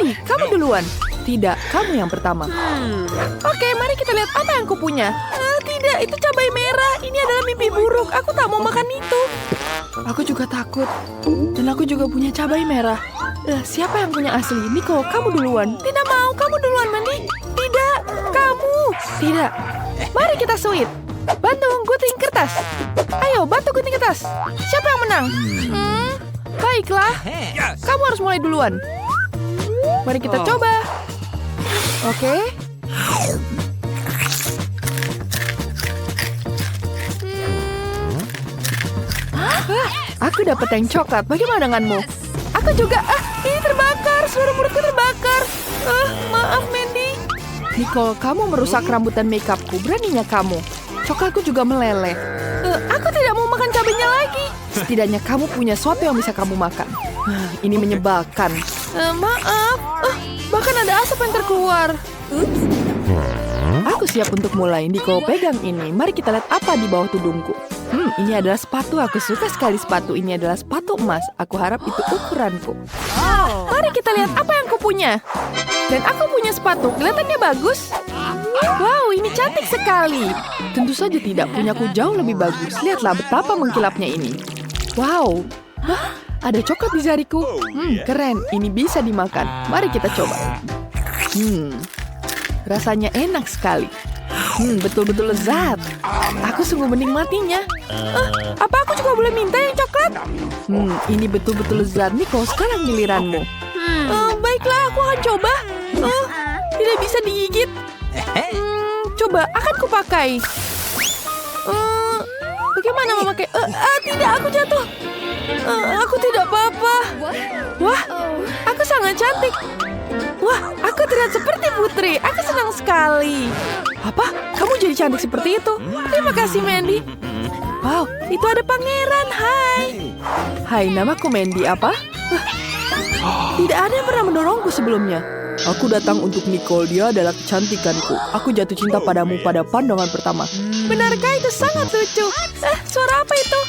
Mandy, kamu duluan. Tidak, kamu yang pertama. Oke, mari kita lihat apa yang kupunya. Tidak, itu cabai merah. Ini adalah mimpi buruk. Aku tak mau makan itu. Aku juga takut. Dan aku juga punya cabai merah. Siapa yang punya asli? Nico, kamu duluan. Tidak mau, kamu duluan, Mandy. Tidak, kamu. Tidak. Mari kita sweet. Bantu gunting kertas. Ayo, bantu gunting kertas. Siapa yang menang? Baiklah. Kamu harus mulai duluan. Mari kita coba. Oke. Aku dapat yang coklat. Bagaimana denganmu? Aku juga. Ini terbakar. Seluruh mulutku terbakar. Maaf, Mandy. Nicole, kamu merusak rambut dan makeupku. Beraninya kamu. Coklatku juga meleleh. Aku tidak mau makan cabenya lagi. Setidaknya kamu punya sesuatu yang bisa kamu makan. Ini menyebalkan. Maaf. Bahkan ada asap yang terkeluar. Aku siap untuk mulai. Nico, pegang ini. Mari kita lihat apa di bawah tudungku. Ini adalah sepatu. Aku suka sekali sepatu. Ini adalah sepatu emas. Aku harap itu ukuranku. Mari kita lihat apa yang kupunya. Dan aku punya sepatu. Kelihatannya bagus. Wow, ini cantik sekali. Tentu saja tidak. Punyaku jauh lebih bagus. Lihatlah betapa mengkilapnya ini. Wow. Ada coklat di jariku. Keren. Ini bisa dimakan. Mari kita coba. Rasanya enak sekali. Betul-betul lezat. Aku sungguh menikmatinya. Apa aku juga boleh minta yang coklat? Ini betul-betul lezat. Nico, sekarang giliranmu. Baiklah, aku akan coba. Tidak bisa digigit. Coba, akan kupakai. Bagaimana memakai? Tidak, aku jatuh. Aku tidak apa-apa. Wah, aku sangat cantik. Wah, aku terlihat seperti putri. Aku senang sekali. Apa? Kamu jadi cantik seperti itu? Terima kasih, Mandy. Wow, itu ada pangeran. Hai, namaku Mandy. Apa? Tidak ada yang pernah mendorongku sebelumnya. Aku datang untuk Nicole. Dia adalah kecantikanku. Aku jatuh cinta padamu pada pandangan pertama. Benarkah itu sangat lucu? Suara apa itu?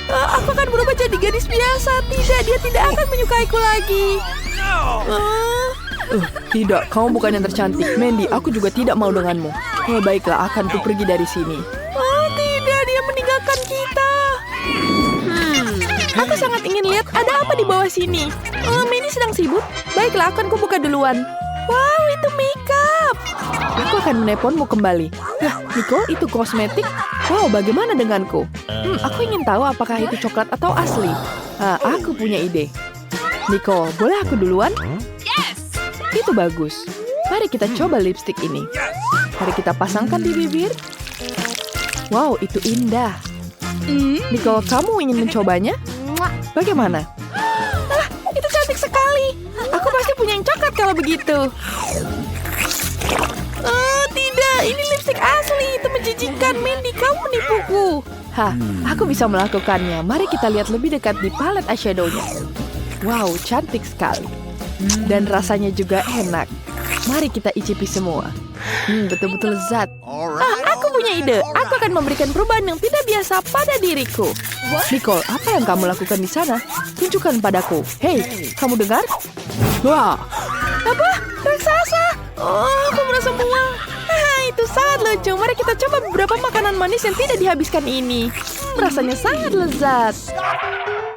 Aku akan berubah jadi gadis biasa. Tidak, dia tidak akan menyukaiku lagi. Tidak, kamu bukan yang tercantik. Mandy, aku juga tidak mau denganmu. Baiklah, akan ku pergi dari sini. Tidak, dia meninggalkan kita. Aku sangat ingin lihat ada apa di bawah sini. Mandy sedang sibuk. Baiklah, akan ku buka duluan. Wow, itu makeup. Aku akan menelponmu kembali. Nicole, itu kosmetik. Wow, bagaimana denganku? Aku ingin tahu apakah itu coklat atau asli. Aku punya ide. Nicole, boleh aku duluan? Itu bagus. Mari kita coba lipstik ini. Mari kita pasangkan di bibir. Wow, itu indah. Nicole, kamu ingin mencobanya? Bagaimana? Itu cantik sekali. Aku pasti punya yang coklat kalau begitu. Tidak, ini lipstik asli. Itu menjijikkan, Mandy. Kamu menipuku. Aku bisa melakukannya. Mari kita lihat lebih dekat di palet eyeshadow-nya. Wow, cantik sekali. Dan rasanya juga enak. Mari kita icipi semua. Betul-betul lezat. Aku punya ide. Aku akan memberikan perubahan yang tidak biasa pada diriku. Nicole, apa yang kamu lakukan di sana? Tunjukkan padaku. Hei, kamu dengar? Wah. Apa? Raksasa? Aku merasa mual. Itu sangat lucu. Mari kita coba beberapa makanan manis yang tidak dihabiskan ini. Rasanya sangat lezat.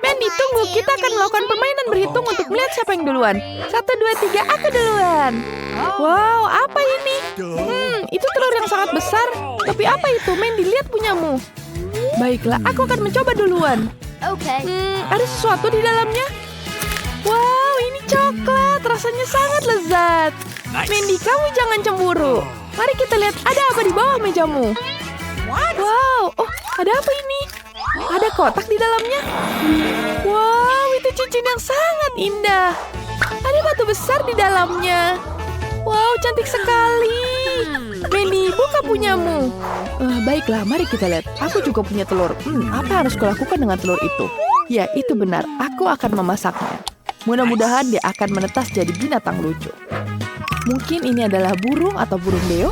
Mandy, tunggu. Kita akan melakukan permainan berhitung untuk melihat siapa yang duluan. 1, 2, 3, aku duluan. Wow, apa ini? Itu telur yang sangat besar. Tapi apa itu? Mandy, lihat punyamu. Baiklah, aku akan mencoba duluan. Ada sesuatu di dalamnya? Wow, ini coklat. Rasanya sangat lezat. Mandy, kamu jangan cemburu. Mari kita lihat ada apa di bawah mejamu. Wow, ada apa ini? Ada kotak di dalamnya. Wow, itu cincin yang sangat indah. Ada batu besar di dalamnya. Wow, cantik sekali. Mandy, buka punyamu. Baiklah, mari kita lihat. Aku juga punya telur. Apa yang harus kulakukan dengan telur itu? Ya, itu benar. Aku akan memasaknya. Mudah-mudahan dia akan menetas jadi binatang lucu. Mungkin ini adalah burung atau burung beo.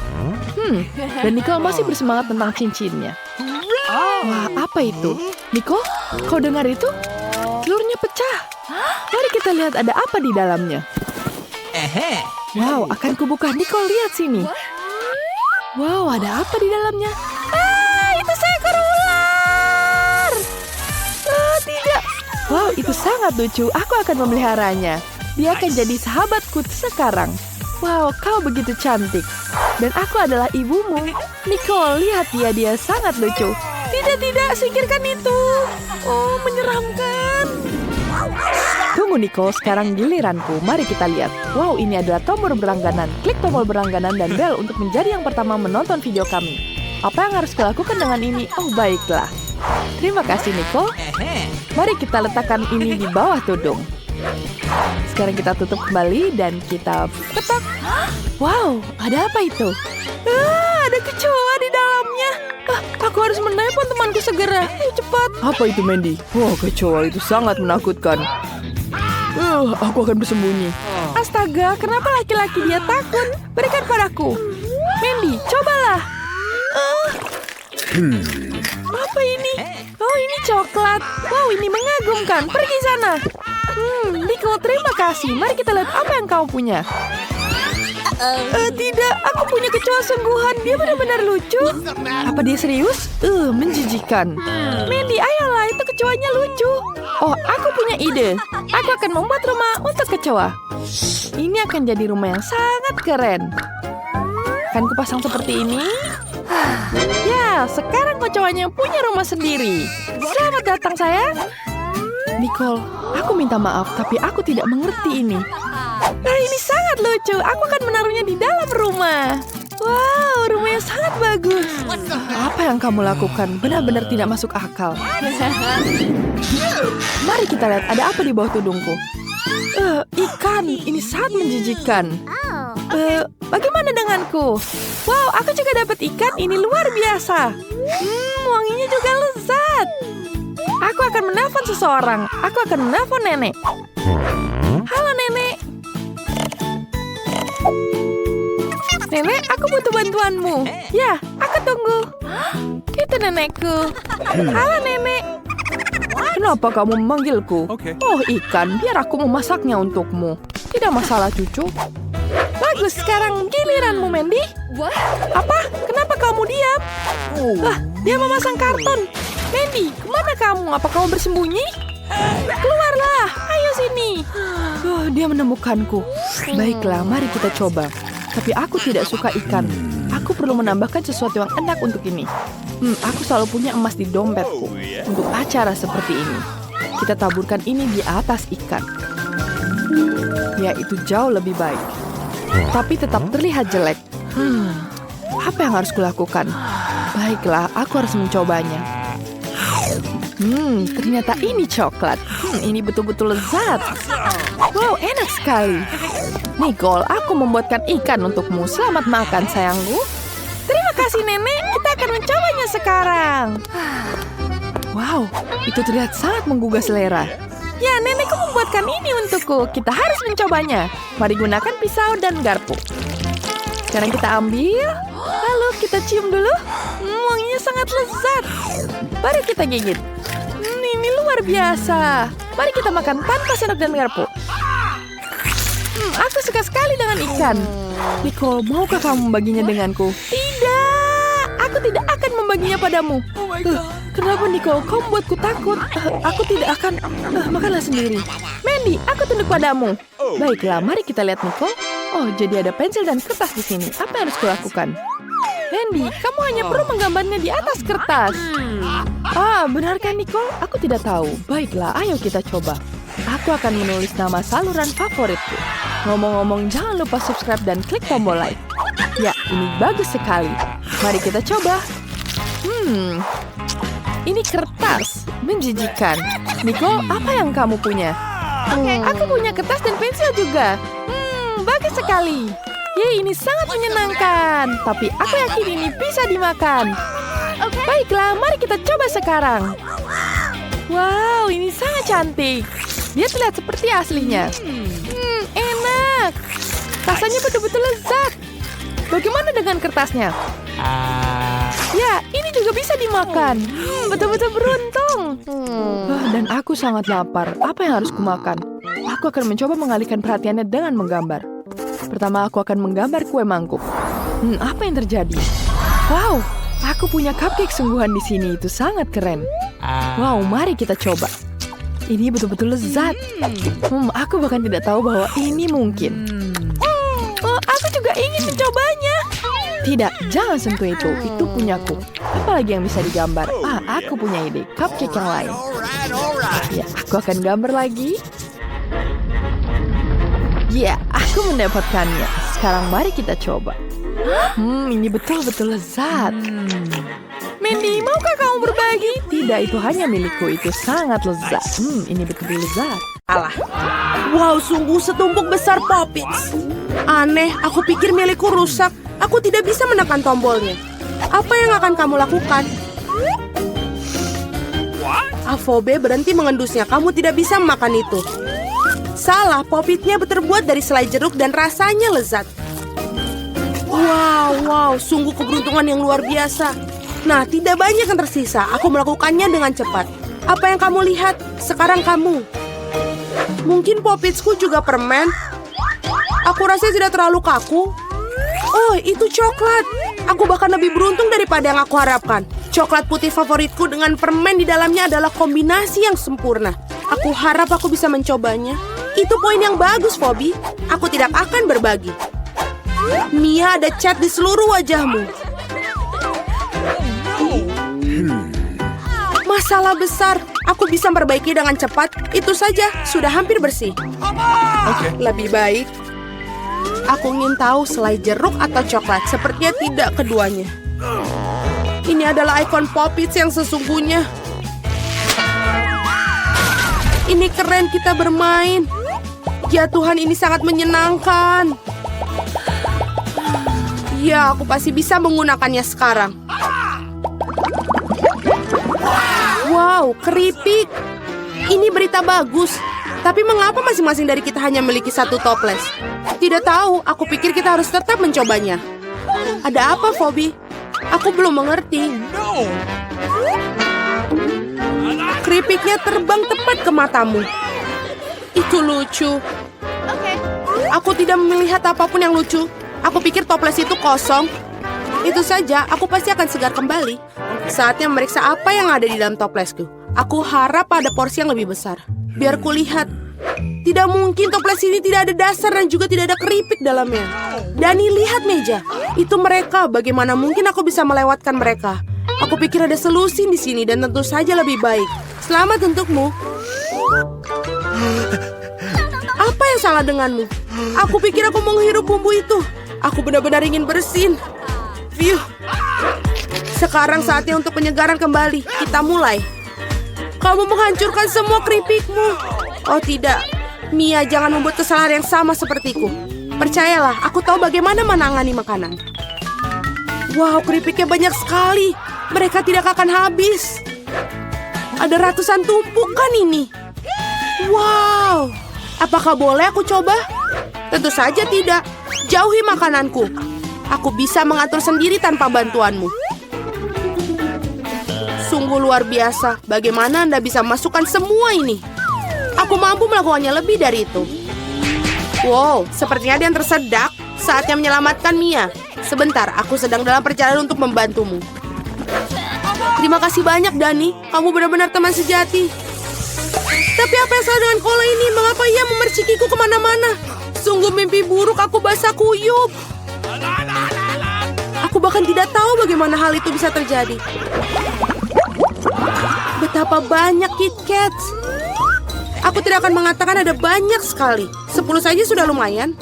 Dan Nicole masih bersemangat tentang cincinnya. Wah, apa itu? Nicole, kau dengar itu? Telurnya pecah. Mari kita lihat ada apa di dalamnya. Wow, akan kubuka. Nicole, lihat sini. Wow, ada apa di dalamnya? Itu seekor ular. Tidak. Wow, itu sangat lucu. Aku akan memeliharanya. Dia akan jadi sahabatku sekarang. Wow, kau begitu cantik. Dan aku adalah ibumu. Nicole, lihat dia sangat lucu. Tidak, singkirkan itu. Oh, menyeramkan. Tunggu Nicole, sekarang giliranku. Mari kita lihat. Wow, ini adalah tombol berlangganan. Klik tombol berlangganan dan bel untuk menjadi yang pertama menonton video kami. Apa yang harus kulakukan dengan ini? Oh, baiklah. Terima kasih Nicole. Mari kita letakkan ini di bawah tudung. Sekarang kita tutup kembali dan kita ketok. Wow, ada apa itu? Ada kecoa di dalamnya. Aku harus menelpon temanku segera. Ayo cepat. Apa itu Mandy? Wah, kecoa itu sangat menakutkan. Aku akan bersembunyi. Astaga, kenapa laki-laki dia takut? Berikan padaku. Mandy, cobalah. Apa ini? Oh, ini coklat. Wow, ini mengagumkan. Pergi sana. Nicole, terima kasih. Mari kita lihat apa yang kau punya. Tidak, aku punya kecoa sungguhan. Dia benar-benar lucu. Apa dia serius? Menjijikan. Mandy, ayolah, itu kecoanya lucu. Oh, aku punya ide. Aku akan membuat rumah untuk kecoa. Ini akan jadi rumah yang sangat keren. Akan kupasang seperti ini. Ya, sekarang kecoanya punya rumah sendiri. Selamat datang, sayang. Nicole, aku minta maaf, tapi aku tidak mengerti ini. Ini sangat lucu. Aku akan menaruhnya di dalam rumah. Wow, rumahnya sangat bagus. Apa yang kamu lakukan? Benar-benar tidak masuk akal. Mari kita lihat ada apa di bawah tudungku. Ikan. Ini sangat menjijikan. Bagaimana denganku? Wow, aku juga dapat ikan. Ini luar biasa. Wanginya juga lezat. Aku akan menelpon seseorang. Aku akan menelpon nenek. Halo nenek. Nenek, aku butuh bantuanmu. Ya, aku tunggu. Itu nenekku. Halo nenek. Kenapa kamu memanggilku? Oh, ikan. Biar aku memasaknya untukmu. Tidak masalah, cucu. Bagus, sekarang giliranmu, Mandy. Apa? Kenapa kamu diam? Dia memasang karton. Mandy, kemana kamu? Apa kamu bersembunyi? Keluarlah, ayo sini. Dia menemukanku. Baiklah, mari kita coba. Tapi aku tidak suka ikan. Aku perlu menambahkan sesuatu yang enak untuk ini. Aku selalu punya emas di dompetku. Untuk acara seperti ini. Kita taburkan ini di atas ikan. Ya, itu jauh lebih baik. Tapi tetap terlihat jelek. Apa yang harus kulakukan? Baiklah, aku harus mencobanya. Ternyata ini coklat. Ini betul-betul lezat. Wow, enak sekali. Nicole, aku membuatkan ikan untukmu. Selamat makan, sayangku. Terima kasih, nenek. Kita akan mencobanya sekarang. Wow, itu terlihat sangat menggugah selera. Ya, nenekku membuatkan ini untukku. Kita harus mencobanya. Mari gunakan pisau dan garpu. Sekarang kita ambil. Lalu kita cium dulu. Wanginya sangat lezat. Mari kita gigit. Ini luar biasa. Mari kita makan tanpa sendok dan garpu. Aku suka sekali dengan ikan. Nicole, maukah kamu membaginya denganku? Tidak, aku tidak akan membaginya padamu. Kenapa Nicole? Kau membuatku takut. Aku tidak akan. Makanlah sendiri. Mandy, aku tunduk padamu. Baiklah, mari kita lihat Nicole. Oh, jadi ada pensil dan kertas di sini. Apa yang harus kulakukan? Mandy, kamu hanya perlu menggambarnya di atas kertas. Benarkah Nicole? Aku tidak tahu. Baiklah, ayo kita coba. Aku akan menulis nama saluran favoritku. Ngomong-ngomong, jangan lupa subscribe dan klik tombol like. Ya, ini bagus sekali. Mari kita coba. Ini kertas. Menjijikan. Nicole, apa yang kamu punya? Aku punya kertas dan pensil juga. Bagus sekali. Yeay, ini sangat menyenangkan. Tapi aku yakin ini bisa dimakan. Baiklah, mari kita coba sekarang. Wow, ini sangat cantik. Dia terlihat seperti aslinya. Enak. Rasanya betul-betul lezat. Bagaimana dengan kertasnya? Ya, ini juga bisa dimakan. Betul-betul beruntung. Dan aku sangat lapar. Apa yang harus kumakan? Aku akan mencoba mengalihkan perhatiannya dengan menggambar. Pertama aku akan menggambar kue mangkuk. Apa yang terjadi? Wow, aku punya cupcake sungguhan di sini. Itu sangat keren. Wow, mari kita coba. Ini betul-betul lezat. Aku bahkan tidak tahu bahwa ini mungkin. Aku juga ingin mencobanya. Tidak, jangan sentuh itu. Itu punyaku. Apalagi yang bisa digambar? Aku punya ide. Cupcake yang lain. Ya, aku akan gambar lagi. Ya, aku mendapatkannya. Sekarang mari kita coba. Ini betul-betul lezat. Mandy, maukah kamu berbagi? Tidak, itu hanya milikku. Itu sangat lezat. Ini betul-betul lezat. Alah. Wow, sungguh setumpuk besar Poppets. Aneh, aku pikir milikku rusak. Aku tidak bisa menekan tombolnya. Apa yang akan kamu lakukan? Phoebe, berhenti mengendusnya. Kamu tidak bisa memakan itu. Salah, Poppetnya terbuat dari selai jeruk dan rasanya lezat. Wow, sungguh keberuntungan yang luar biasa. Nah, tidak banyak yang tersisa. Aku melakukannya dengan cepat. Apa yang kamu lihat? Sekarang kamu. Mungkin Poppetsku juga permen. Aku rasa tidak terlalu kaku. Oh, itu coklat. Aku bahkan lebih beruntung daripada yang aku harapkan. Coklat putih favoritku dengan permen di dalamnya adalah kombinasi yang sempurna. Aku harap aku bisa mencobanya. Itu poin yang bagus, Phoebe. Aku tidak akan berbagi. Mia, ada cat di seluruh wajahmu. Masalah besar. Aku bisa memperbaiki dengan cepat. Itu saja, sudah hampir bersih. Lebih baik. Aku ingin tahu selai jeruk atau coklat. Sepertinya tidak keduanya. Ini adalah ikon Poppets yang sesungguhnya. Ini keren kita bermain. Ya Tuhan, ini sangat menyenangkan. Ya, aku pasti bisa menggunakannya sekarang. Wow, keripik. Ini berita bagus. Tapi mengapa masing-masing dari kita hanya memiliki satu toples? Tidak tahu, aku pikir kita harus tetap mencobanya. Ada apa, Phoebe? Aku belum mengerti. Keripiknya terbang tepat ke matamu. Itu lucu. Aku tidak melihat apapun yang lucu. Aku pikir toples itu kosong. Itu saja, aku pasti akan segar kembali. Saatnya memeriksa apa yang ada di dalam toplesku. Aku harap ada porsi yang lebih besar. Biar kulihat. Tidak mungkin toples ini tidak ada dasar dan juga tidak ada keripik dalamnya. Dani, lihat meja. Itu mereka. Bagaimana mungkin aku bisa melewatkan mereka? Aku pikir ada selusin di sini dan tentu saja lebih baik. Selamat untukmu. Apa yang salah denganmu? Aku pikir aku menghirup bumbu itu. Aku benar-benar ingin bersin. Phew. Sekarang saatnya untuk penyegaran kembali. Kita mulai. Kamu menghancurkan semua keripikmu. Oh tidak. Mia, jangan membuat kesalahan yang sama sepertiku. Percayalah, aku tahu bagaimana menangani makanan. Wow, keripiknya banyak sekali. Mereka tidak akan habis. Ada ratusan tumpukan ini. Wow. Apakah boleh aku coba? Tentu saja tidak. Jauhi makananku. Aku bisa mengatur sendiri tanpa bantuanmu. Sungguh luar biasa. Bagaimana Anda bisa masukkan semua ini? Aku mampu melakukannya lebih dari itu. Wow, sepertinya ada yang tersedak. Saatnya menyelamatkan Mia. Sebentar, aku sedang dalam perjalanan untuk membantumu. Terima kasih banyak, Dani. Kamu benar-benar teman sejati. Tapi apa yang salah dengan Kola ini? Mengapa ia memercikiku kemana-mana? Sungguh mimpi buruk, aku basah kuyup. Aku bahkan tidak tahu bagaimana hal itu bisa terjadi. Betapa banyak KitKats. Aku tidak akan mengatakan ada banyak sekali. 10 saja sudah lumayan.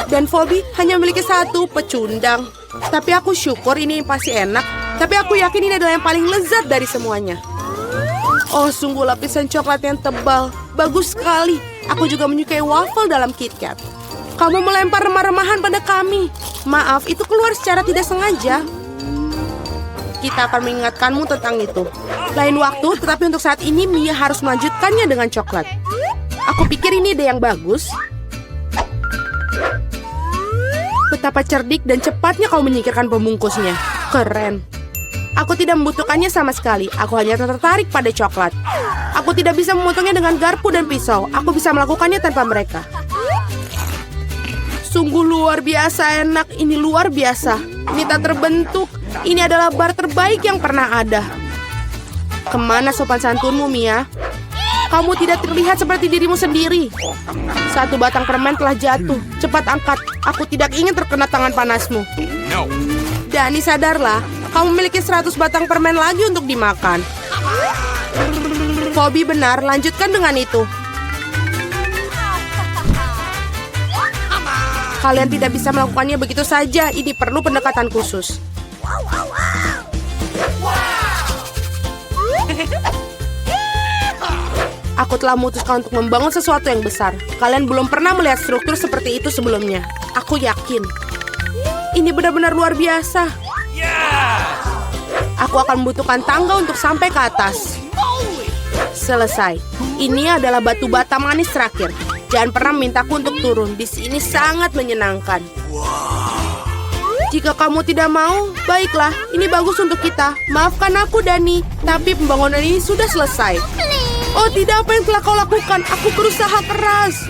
Dan Phoebe hanya memiliki satu, pecundang. Tapi aku syukur ini pasti enak. Tapi aku yakin ini adalah yang paling lezat dari semuanya. Oh, sungguh lapisan coklat yang tebal. Bagus sekali. Aku juga menyukai waffle dalam KitKat. Kamu melempar remah-remahan pada kami. Maaf, itu keluar secara tidak sengaja. Kita akan mengingatkanmu tentang itu. Lain waktu, tetapi untuk saat ini Mia harus melanjutkannya dengan coklat. Aku pikir ini ide yang bagus. Betapa cerdik dan cepatnya kau menyingkirkan pembungkusnya. Keren. Aku tidak membutuhkannya sama sekali. Aku hanya tertarik pada coklat. Aku tidak bisa memotongnya dengan garpu dan pisau. Aku bisa melakukannya tanpa mereka. Sungguh luar biasa enak. Ini luar biasa. Ini tak terbentuk. Ini adalah bar terbaik yang pernah ada. Kemana sopan santunmu, Mia? Kamu tidak terlihat seperti dirimu sendiri. Satu batang permen telah jatuh. Cepat angkat. Aku tidak ingin terkena tangan panasmu. Dani, sadarlah. Kamu memiliki 100 batang permen lagi untuk dimakan. Phoebe benar. Lanjutkan dengan itu. Kalian tidak bisa melakukannya begitu saja. Ini perlu pendekatan khusus. Aku telah memutuskan untuk membangun sesuatu yang besar. Kalian belum pernah melihat struktur seperti itu sebelumnya. Aku yakin. Ini benar-benar luar biasa. Aku akan membutuhkan tangga untuk sampai ke atas. Selesai. Ini adalah batu bata manis terakhir. Jangan pernah mintaku untuk turun. Di sini sangat menyenangkan. Jika kamu tidak mau, baiklah. Ini bagus untuk kita. Maafkan aku, Dani. Tapi pembangunan ini sudah selesai. Oh tidak, apa yang telah kau lakukan? Aku berusaha keras.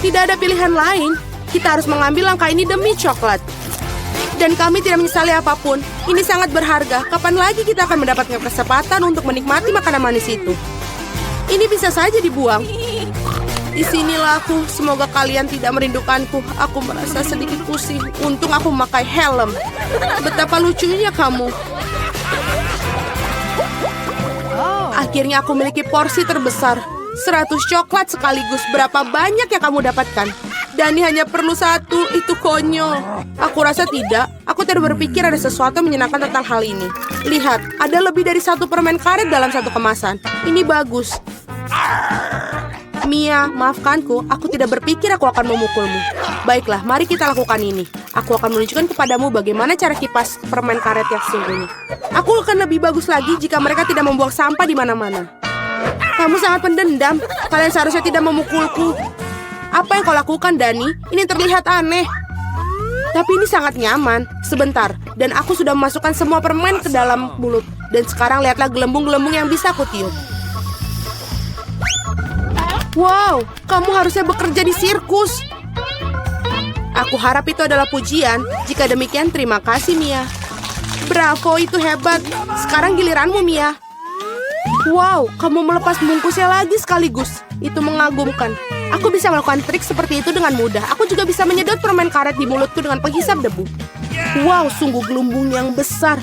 Tidak ada pilihan lain. Kita harus mengambil langkah ini demi coklat. Dan kami tidak menyesali apapun. Ini sangat berharga. Kapan lagi kita akan mendapatkan kesempatan untuk menikmati makanan manis itu? Ini bisa saja dibuang. Di sinilah aku. Semoga kalian tidak merindukanku. Aku merasa sedikit pusing. Untung aku memakai helm. Betapa lucunya kamu. Akhirnya aku memiliki porsi terbesar. 100 coklat sekaligus. Berapa banyak yang kamu dapatkan? Dani hanya perlu 1. Itu konyol. Aku rasa tidak. Aku tidak berpikir ada sesuatu yang menyenangkan tentang hal ini. Lihat, ada lebih dari 1 permen karet dalam 1 kemasan. Ini bagus. Mia, maafkanku. Aku tidak berpikir aku akan memukulmu. Baiklah, mari kita lakukan ini. Aku akan menunjukkan kepadamu bagaimana cara kipas permen karet yang sesungguhnya. Aku akan lebih bagus lagi jika mereka tidak membuang sampah di mana-mana. Kamu sangat pendendam. Kalian seharusnya tidak memukulku. Apa yang kau lakukan, Dani? Ini terlihat aneh. Tapi ini sangat nyaman. Sebentar, dan aku sudah memasukkan semua permen ke dalam mulut. Dan sekarang lihatlah gelembung-gelembung yang bisa aku tiup. Wow, kamu harusnya bekerja di sirkus. Aku harap itu adalah pujian. Jika demikian, terima kasih, Mia. Bravo, itu hebat. Sekarang giliranmu, Mia. Wow, kamu melepas bungkusnya lagi sekaligus. Itu mengagumkan. Aku bisa melakukan trik seperti itu dengan mudah. Aku juga bisa menyedot permen karet di mulutku dengan penghisap debu. Wow, sungguh gelembung yang besar.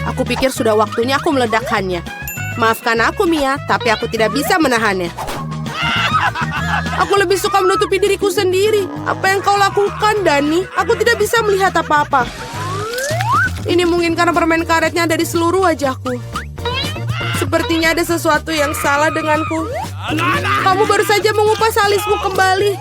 Aku pikir sudah waktunya aku meledakkannya. Maafkan aku, Mia, tapi aku tidak bisa menahannya. Aku lebih suka menutupi diriku sendiri. Apa yang kau lakukan, Dani? Aku tidak bisa melihat apa-apa. Ini mungkin karena permen karetnya ada di seluruh wajahku. Sepertinya ada sesuatu yang salah denganku. Kamu baru saja mengupas alismu kembali.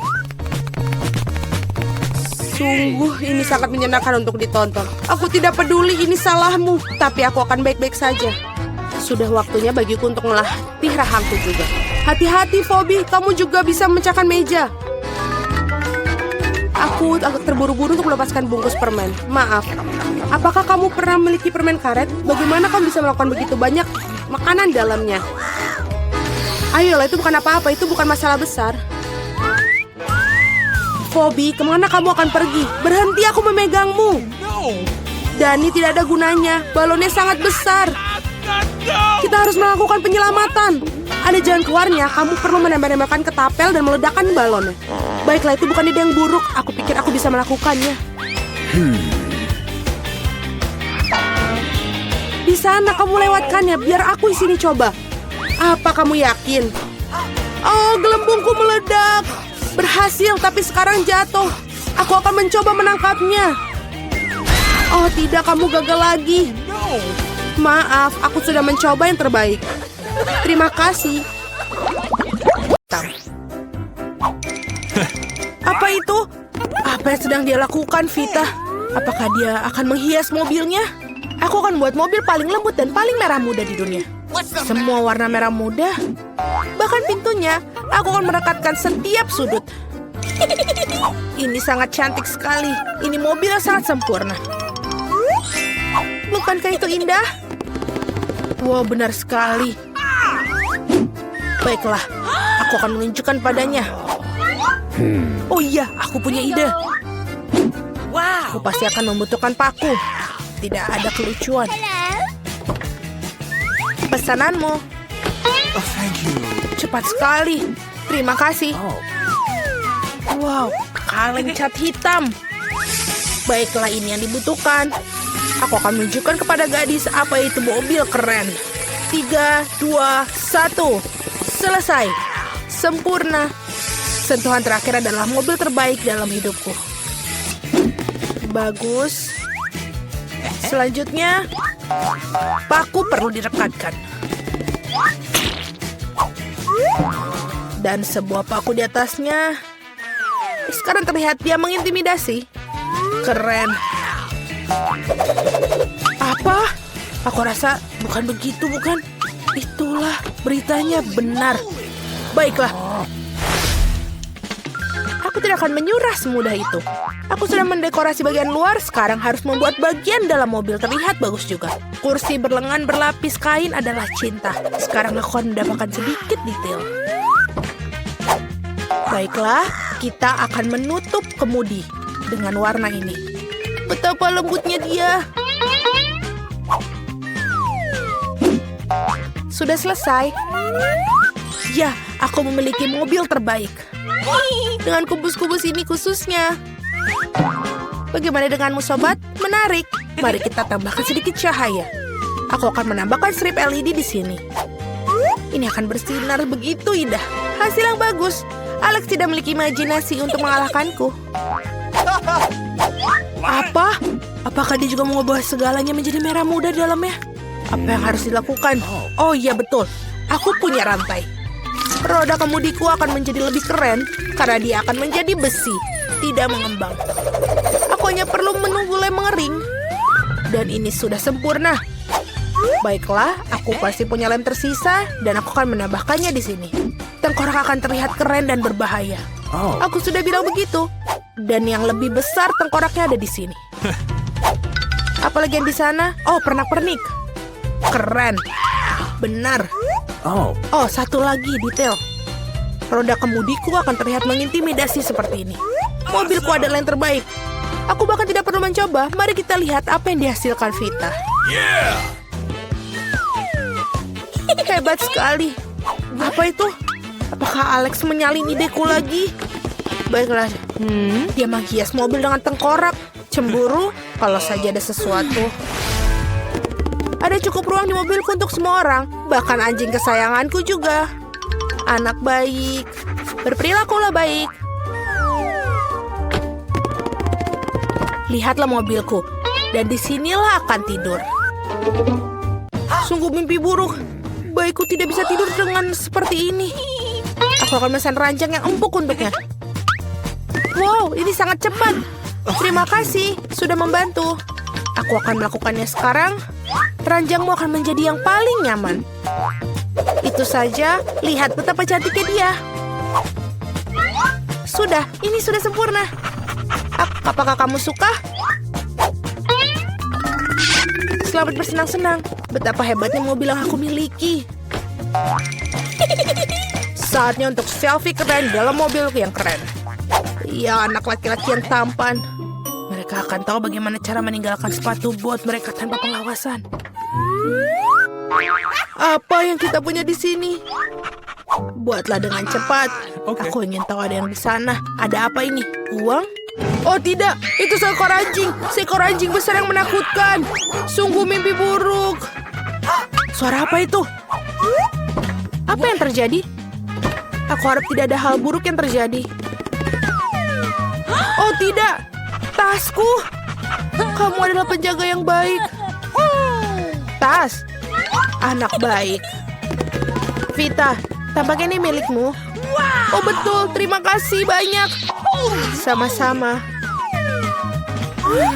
Sungguh, ini sangat menyenangkan untuk ditonton. Aku tidak peduli ini salahmu, tapi aku akan baik-baik saja. Sudah waktunya bagiku untuk melatih rahangku juga. Hati-hati, Phoebe. Kamu juga bisa memecahkan meja. Aku agak terburu-buru untuk melepaskan bungkus permen. Maaf. Apakah kamu pernah memiliki permen karet? Bagaimana kamu bisa melakukan begitu banyak makanan dalamnya? Ayolah, itu bukan apa-apa. Itu bukan masalah besar. Phoebe, kemana kamu akan pergi? Berhenti, aku memegangmu. Dani, tidak ada gunanya. Balonnya sangat besar. Kita harus melakukan penyelamatan. Ada jalan keluarnya. Kamu perlu menembak-nembakkan ketapel dan meledakkan balonnya. Baiklah, itu bukan ide yang buruk. Aku pikir aku bisa melakukannya. Di sana kamu lewatkannya. Biar aku di sini coba. Apa kamu yakin? Oh, gelembungku meledak. Berhasil, tapi sekarang jatuh. Aku akan mencoba menangkapnya. Oh tidak, kamu gagal lagi. Maaf, aku sudah mencoba yang terbaik. Terima kasih. Apa itu? Apa yang sedang dia lakukan, Vita? Apakah dia akan menghias mobilnya? Aku akan buat mobil paling lembut dan paling merah muda di dunia. Semua warna merah muda. Bahkan pintunya, aku akan merekatkan setiap sudut. Ini sangat cantik sekali. Ini mobil yang sangat sempurna. Bukankah itu indah? Wow, benar sekali. Baiklah, aku akan menunjukkan padanya. Oh iya, aku punya ide. Aku pasti akan membutuhkan paku. Tidak ada kelucuan. Pesananmu. Oh, thank you. Cepat sekali. Terima kasih. Wow, kaleng cat hitam. Baiklah, ini yang dibutuhkan. Aku akan menunjukkan kepada gadis apa itu mobil keren. 3, 2, 1. Selesai. Sempurna. Sentuhan terakhir adalah mobil terbaik dalam hidupku. Bagus. Selanjutnya, paku perlu direkatkan. Dan sebuah paku di atasnya. Sekarang terlihat dia mengintimidasi. Keren. Apa? Aku rasa bukan begitu, bukan? Itulah beritanya benar. Baiklah. Aku tidak akan menyerah semudah itu. Aku sudah mendekorasi bagian luar, sekarang harus membuat bagian dalam mobil terlihat bagus juga. Kursi berlengan berlapis kain adalah cinta. Sekarang aku akan mendapatkan sedikit detail. Baiklah, kita akan menutup kemudi dengan warna ini. Betapa lembutnya dia. Sudah selesai. Ya, aku memiliki mobil terbaik. Dengan kubus-kubus ini khususnya. Bagaimana denganmu, sobat? Menarik. Mari kita tambahkan sedikit cahaya. Aku akan menambahkan strip LED di sini. Ini akan bersinar begitu indah. Hasil yang bagus. Alex tidak memiliki imajinasi untuk mengalahkanku. Apa? Apakah dia juga mengubah segalanya menjadi merah muda di dalamnya? Apa yang harus dilakukan? Oh iya, betul. Aku punya rantai. Roda kemudiku akan menjadi lebih keren karena dia akan menjadi besi, tidak mengembang. Aku hanya perlu menunggu lem mengering. Dan ini sudah sempurna. Baiklah, aku pasti punya lem tersisa dan aku akan menambahkannya di sini. Tengkorak akan terlihat keren dan berbahaya. Aku sudah bilang begitu. Dan yang lebih besar tengkoraknya ada di sini. Apalagi yang di sana? Oh, pernak-pernik. Keren. Benar. Oh, satu lagi detail. Roda kemudiku akan terlihat mengintimidasi seperti ini. Mobilku adalah yang terbaik. Aku bahkan tidak perlu mencoba. Mari kita lihat apa yang dihasilkan Vita. Hebat sekali. Apa itu? Apakah Alex menyalin ideku lagi? Baiklah. Dia menghias mobil dengan tengkorak. Cemburu? Kalau saja ada sesuatu. Ada cukup ruang di mobilku untuk semua orang. Bahkan anjing kesayanganku juga. Anak baik. Berperilakulah baik. Lihatlah mobilku. Dan disinilah akan tidur. Sungguh mimpi buruk. Baikku tidak bisa tidur dengan seperti ini. Aku akan memesan ranjang yang empuk untuknya. Wow, ini sangat cepat. Terima kasih, sudah membantu. Aku akan melakukannya sekarang. Ranjangmu akan menjadi yang paling nyaman. Itu saja, lihat betapa cantiknya dia. Sudah, ini sudah sempurna. Apakah kamu suka? Selamat bersenang-senang. Betapa hebatnya mobil yang aku miliki. Saatnya untuk selfie keren dalam mobilku yang keren. Ya, anak laki-laki yang tampan. Mereka akan tahu bagaimana cara meninggalkan sepatu bot mereka tanpa pengawasan. Apa yang kita punya di sini? Buatlah dengan cepat. Aku ingin tahu ada yang di sana. Ada apa ini? Uang? Oh tidak, itu seekor anjing. Seekor anjing besar yang menakutkan. Sungguh mimpi buruk. Suara apa itu? Apa yang terjadi? Aku harap tidak ada hal buruk yang terjadi. Oh tidak, tasku. Kamu adalah penjaga yang baik. Tas, anak baik. Vita, tampaknya ini milikmu. Oh betul, terima kasih banyak. Sama-sama.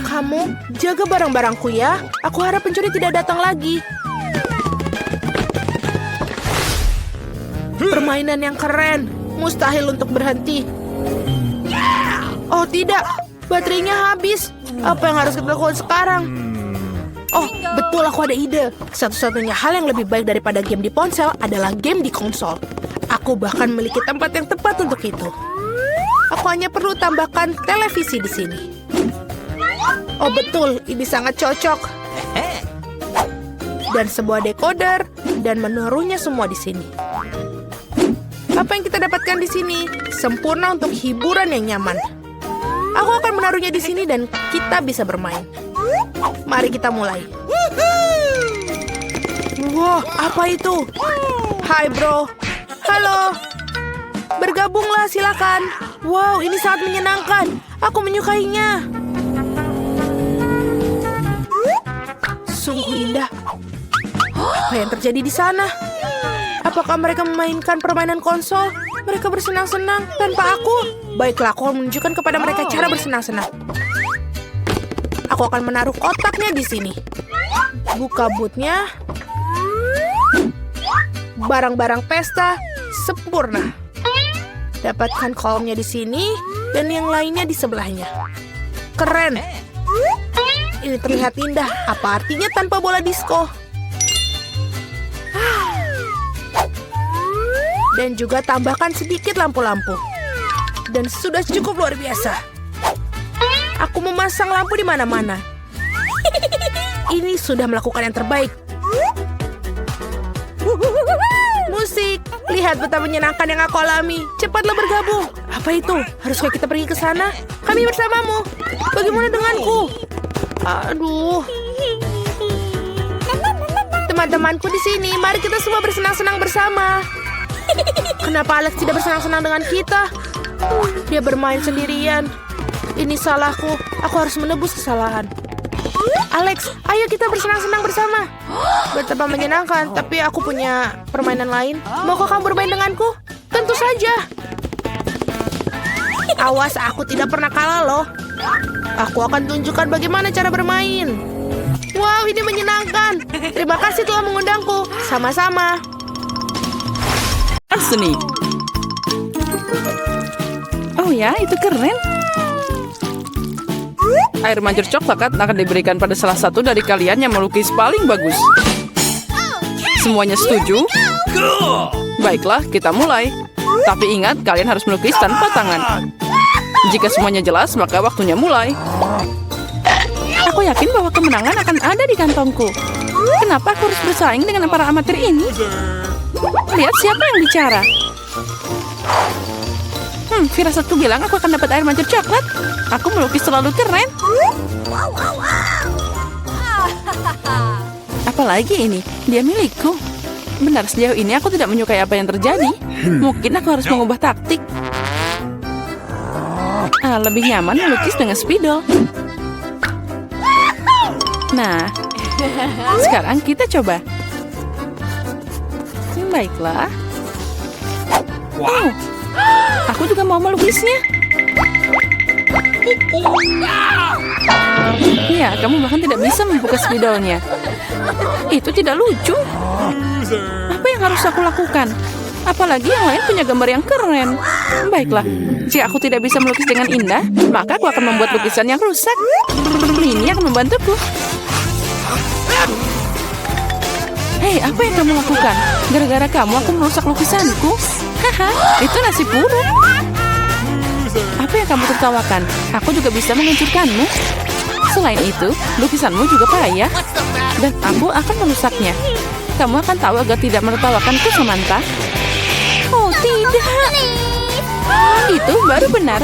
Kamu jaga barang-barangku ya. Aku harap pencuri tidak datang lagi. Permainan yang keren. Mustahil untuk berhenti. Oh tidak, baterainya habis. Apa yang harus kita lakukan sekarang? Oh, betul, aku ada ide. Satu-satunya hal yang lebih baik daripada game di ponsel adalah game di konsol. Aku bahkan memiliki tempat yang tepat untuk itu. Aku hanya perlu tambahkan televisi di sini. Oh betul, ini sangat cocok. Dan sebuah decoder dan menaruhnya semua di sini. Apa yang kita dapatkan di sini sempurna untuk hiburan yang nyaman. Aku akan menaruhnya di sini dan kita bisa bermain. Mari kita mulai. Wah, apa itu? Hai bro. Halo. Bergabunglah silakan. Wow, ini sangat menyenangkan. Aku menyukainya. Sungguh indah. Apa yang terjadi di sana? Apakah mereka memainkan permainan konsol? Mereka bersenang-senang tanpa aku. Baiklah, aku akan menunjukkan kepada mereka cara bersenang-senang. Aku akan menaruh kotaknya di sini. Buka bootnya. Barang-barang pesta sempurna. Dapatkan kolomnya di sini dan yang lainnya di sebelahnya. Keren. Ini terlihat indah. Apa artinya tanpa bola disco? Dan juga tambahkan sedikit lampu-lampu. Dan sudah cukup luar biasa. Aku memasang lampu di mana-mana. Ini sudah melakukan yang terbaik. Musik. Lihat betapa menyenangkan yang aku alami. Cepatlah bergabung. Apa itu? Haruskah kita pergi ke sana? Kami bersamamu. Bagaimana denganku? Aduh. Teman-temanku di sini. Mari kita semua bersenang-senang bersama. Kenapa Alex tidak bersenang-senang dengan kita? Dia bermain sendirian. Ini salahku. Aku harus menebus kesalahan. Alex, ayo kita bersenang-senang bersama. Betapa menyenangkan, tapi aku punya permainan lain. Maukah kamu bermain denganku? Tentu saja. Awas, aku tidak pernah kalah loh. Aku akan tunjukkan bagaimana cara bermain. Wow, ini menyenangkan. Terima kasih telah mengundangku. Sama-sama. Seni. Oh ya, itu keren. Air mancur coklat akan diberikan pada salah satu dari kalian yang melukis paling bagus. Semuanya setuju? Baiklah, kita mulai. Tapi ingat, kalian harus melukis tanpa tangan. Jika semuanya jelas, maka waktunya mulai. Aku yakin bahwa kemenangan akan ada di kantongku. Kenapa aku harus bersaing dengan para amatir ini? Lihat siapa yang bicara. Firasatku bilang aku akan dapat air mancur coklat. Aku melukis terlalu keren. Apalagi ini, dia milikku. Benar, sejauh ini aku tidak menyukai apa yang terjadi. Mungkin aku harus mengubah taktik. Lebih nyaman melukis dengan spidol. Nah, sekarang kita coba. Baiklah. Oh, aku juga mau melukisnya. Ya, kamu bahkan tidak bisa membuka spidolnya. Itu tidak lucu. Apa yang harus aku lakukan? Apalagi yang lain punya gambar yang keren. Baiklah, jika aku tidak bisa melukis dengan indah, maka aku akan membuat lukisan yang rusak. Ini akan membantuku. Hei, apa yang kamu lakukan? Gara-gara kamu aku merusak lukisanku. Haha, itu nasib buruk. Apa yang kamu tertawakan? Aku juga bisa menghancurkanmu. Selain itu, lukisanmu juga payah. Dan aku akan merusaknya. Kamu akan tahu agar tidak menertawakanku, Samantha. Oh, tidak. Itu baru benar.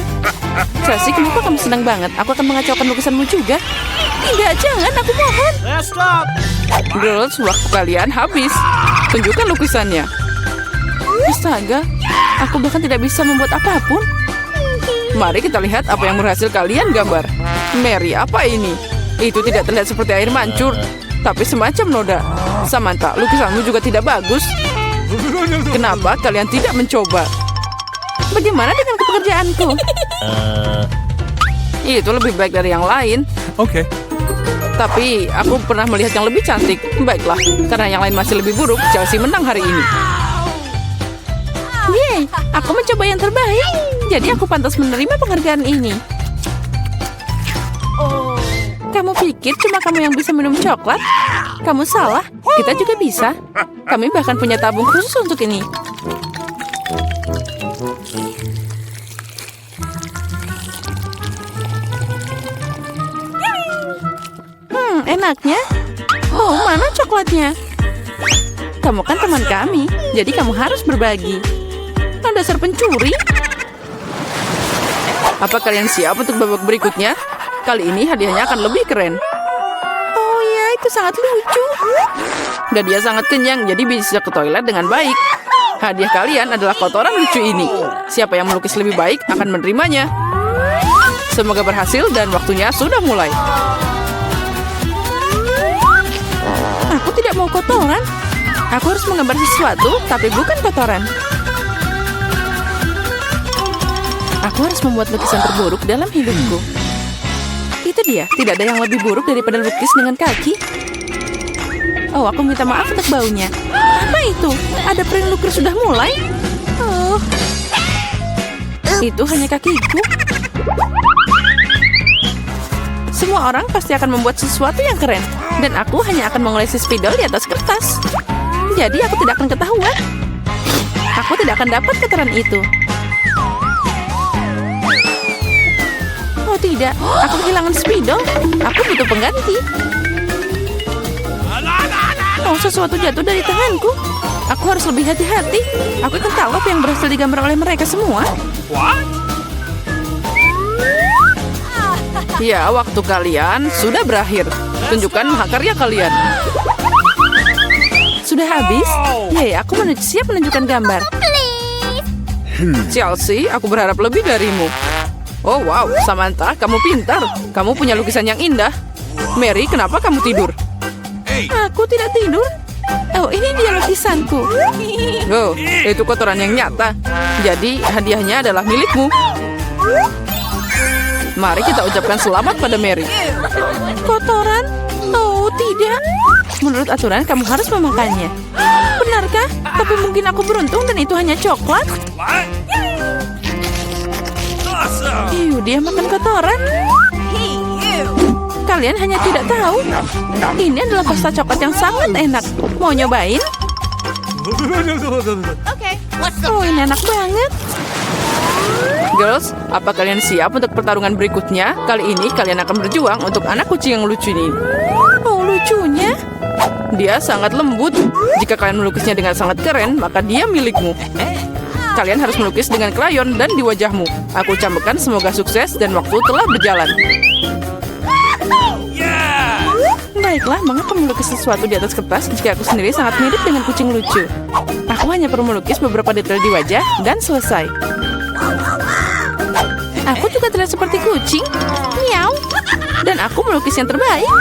Chelsea, kenapa kamu senang banget? Aku akan mengacaukan lukisanmu juga. Tidak, jangan, aku mohon. Girls, waktu kalian habis. Tunjukkan lukisannya. Astaga, aku bahkan tidak bisa membuat apapun. Mari kita lihat apa yang berhasil kalian gambar. Mary, apa ini? Itu tidak terlihat seperti air mancur, tapi semacam noda. Samantha, lukisanmu juga tidak bagus. Kenapa kalian tidak mencoba? Bagaimana dengan pekerjaanku? Itu lebih baik dari yang lain. Okay. Tapi aku pernah melihat yang lebih cantik. Baiklah, karena yang lain masih lebih buruk, Chelsea menang hari ini. Yeay, aku mencoba yang terbaik. Jadi aku pantas menerima penghargaan ini. Kamu pikir cuma kamu yang bisa minum coklat? Kamu salah, kita juga bisa. Kami bahkan punya tabung khusus untuk ini. enaknya. Oh, mana coklatnya? Kamu kan teman kami, jadi kamu harus berbagi. Dasar pencuri. Apa kalian siap untuk babak berikutnya? Kali ini hadiahnya akan lebih keren. Oh ya, itu sangat lucu. Dan dia sangat kenyang, jadi bisa ke toilet dengan baik. Hadiah kalian adalah kotoran lucu ini. Siapa yang melukis lebih baik akan menerimanya. Semoga berhasil dan waktunya sudah mulai. Aku tidak mau kotoran. Aku harus menggambar sesuatu, tapi bukan kotoran. Aku harus membuat lukisan terburuk dalam hidupku. Itu dia, tidak ada yang lebih buruk daripada lukis dengan kaki. Oh, aku minta maaf untuk baunya. Apa itu? Ada peri lukis sudah mulai? Oh, itu hanya kakiku. Semua orang pasti akan membuat sesuatu yang keren. Dan aku hanya akan mengolesi spidol di atas kertas. Jadi aku tidak akan ketahuan. Aku tidak akan dapat kotoran itu. Oh tidak, aku kehilangan spidol. Aku butuh pengganti. Oh, sesuatu jatuh dari tanganku. Aku harus lebih hati-hati. Aku akan tahu apa yang berhasil digambar oleh mereka semua. Ya, waktu kalian sudah berakhir. Tunjukkan mahakarya kalian. Sudah habis? Yay, aku siap menunjukkan gambar. Chelsea, aku berharap lebih darimu. Oh wow, Samantha, kamu pintar. Kamu punya lukisan yang indah. Mary, kenapa kamu tidur? Aku tidak tidur. Oh, ini dia lukisanku. Oh, itu kotoran yang nyata. Jadi, hadiahnya adalah milikmu. Mari kita ucapkan selamat pada Mary. Kotoran? Oh, tidak. Menurut aturan, kamu harus memakannya. Benarkah? Tapi mungkin aku beruntung dan itu hanya coklat. Dia makan kotoran. Kalian hanya tidak tahu. Ini adalah pasta coklat yang sangat enak. Mau nyobain? Oh, ini enak banget. Girls, apa kalian siap untuk pertarungan berikutnya? Kali ini kalian akan berjuang untuk anak kucing yang lucu ini. Oh, lucunya. Dia sangat lembut. Jika kalian melukisnya dengan sangat keren, maka dia milikmu. Kalian harus melukis dengan krayon dan di wajahmu. Aku ucapkan semoga sukses dan waktu telah berjalan. Baiklah, mengapa melukis sesuatu di atas kertas jika aku sendiri sangat mirip dengan kucing lucu? Aku hanya perlu melukis beberapa detail di wajah dan selesai. Aku juga terlihat seperti kucing. Miau. Dan aku melukis yang terbaik.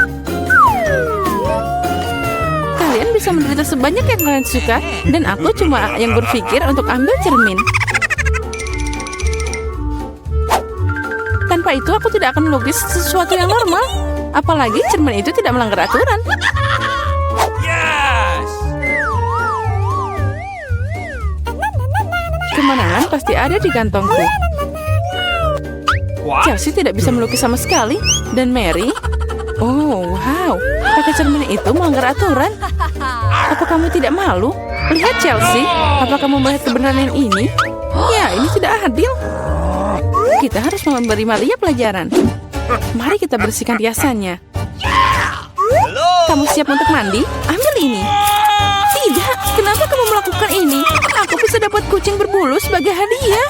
Kalian bisa menderita sebanyak yang kalian suka, dan aku cuma yang berpikir untuk ambil cermin. Tanpa itu, aku tidak akan melukis sesuatu yang normal. Apalagi cermin itu tidak melanggar aturan. Kemenangan pasti ada di kantongku. Chelsea tidak bisa melukis sama sekali. Dan Mary... Oh, wow. Pakai cermin itu melanggar aturan. Apa kamu tidak malu? Lihat Chelsea, apa kamu melihat kebenaran ini? Ya, ini tidak adil. Kita harus memberi Maria pelajaran. Mari kita bersihkan riasannya. Kamu siap untuk mandi? Ambil ini. Tidak, kenapa kamu melakukan ini? Aku bisa dapat kucing berbulu sebagai hadiah.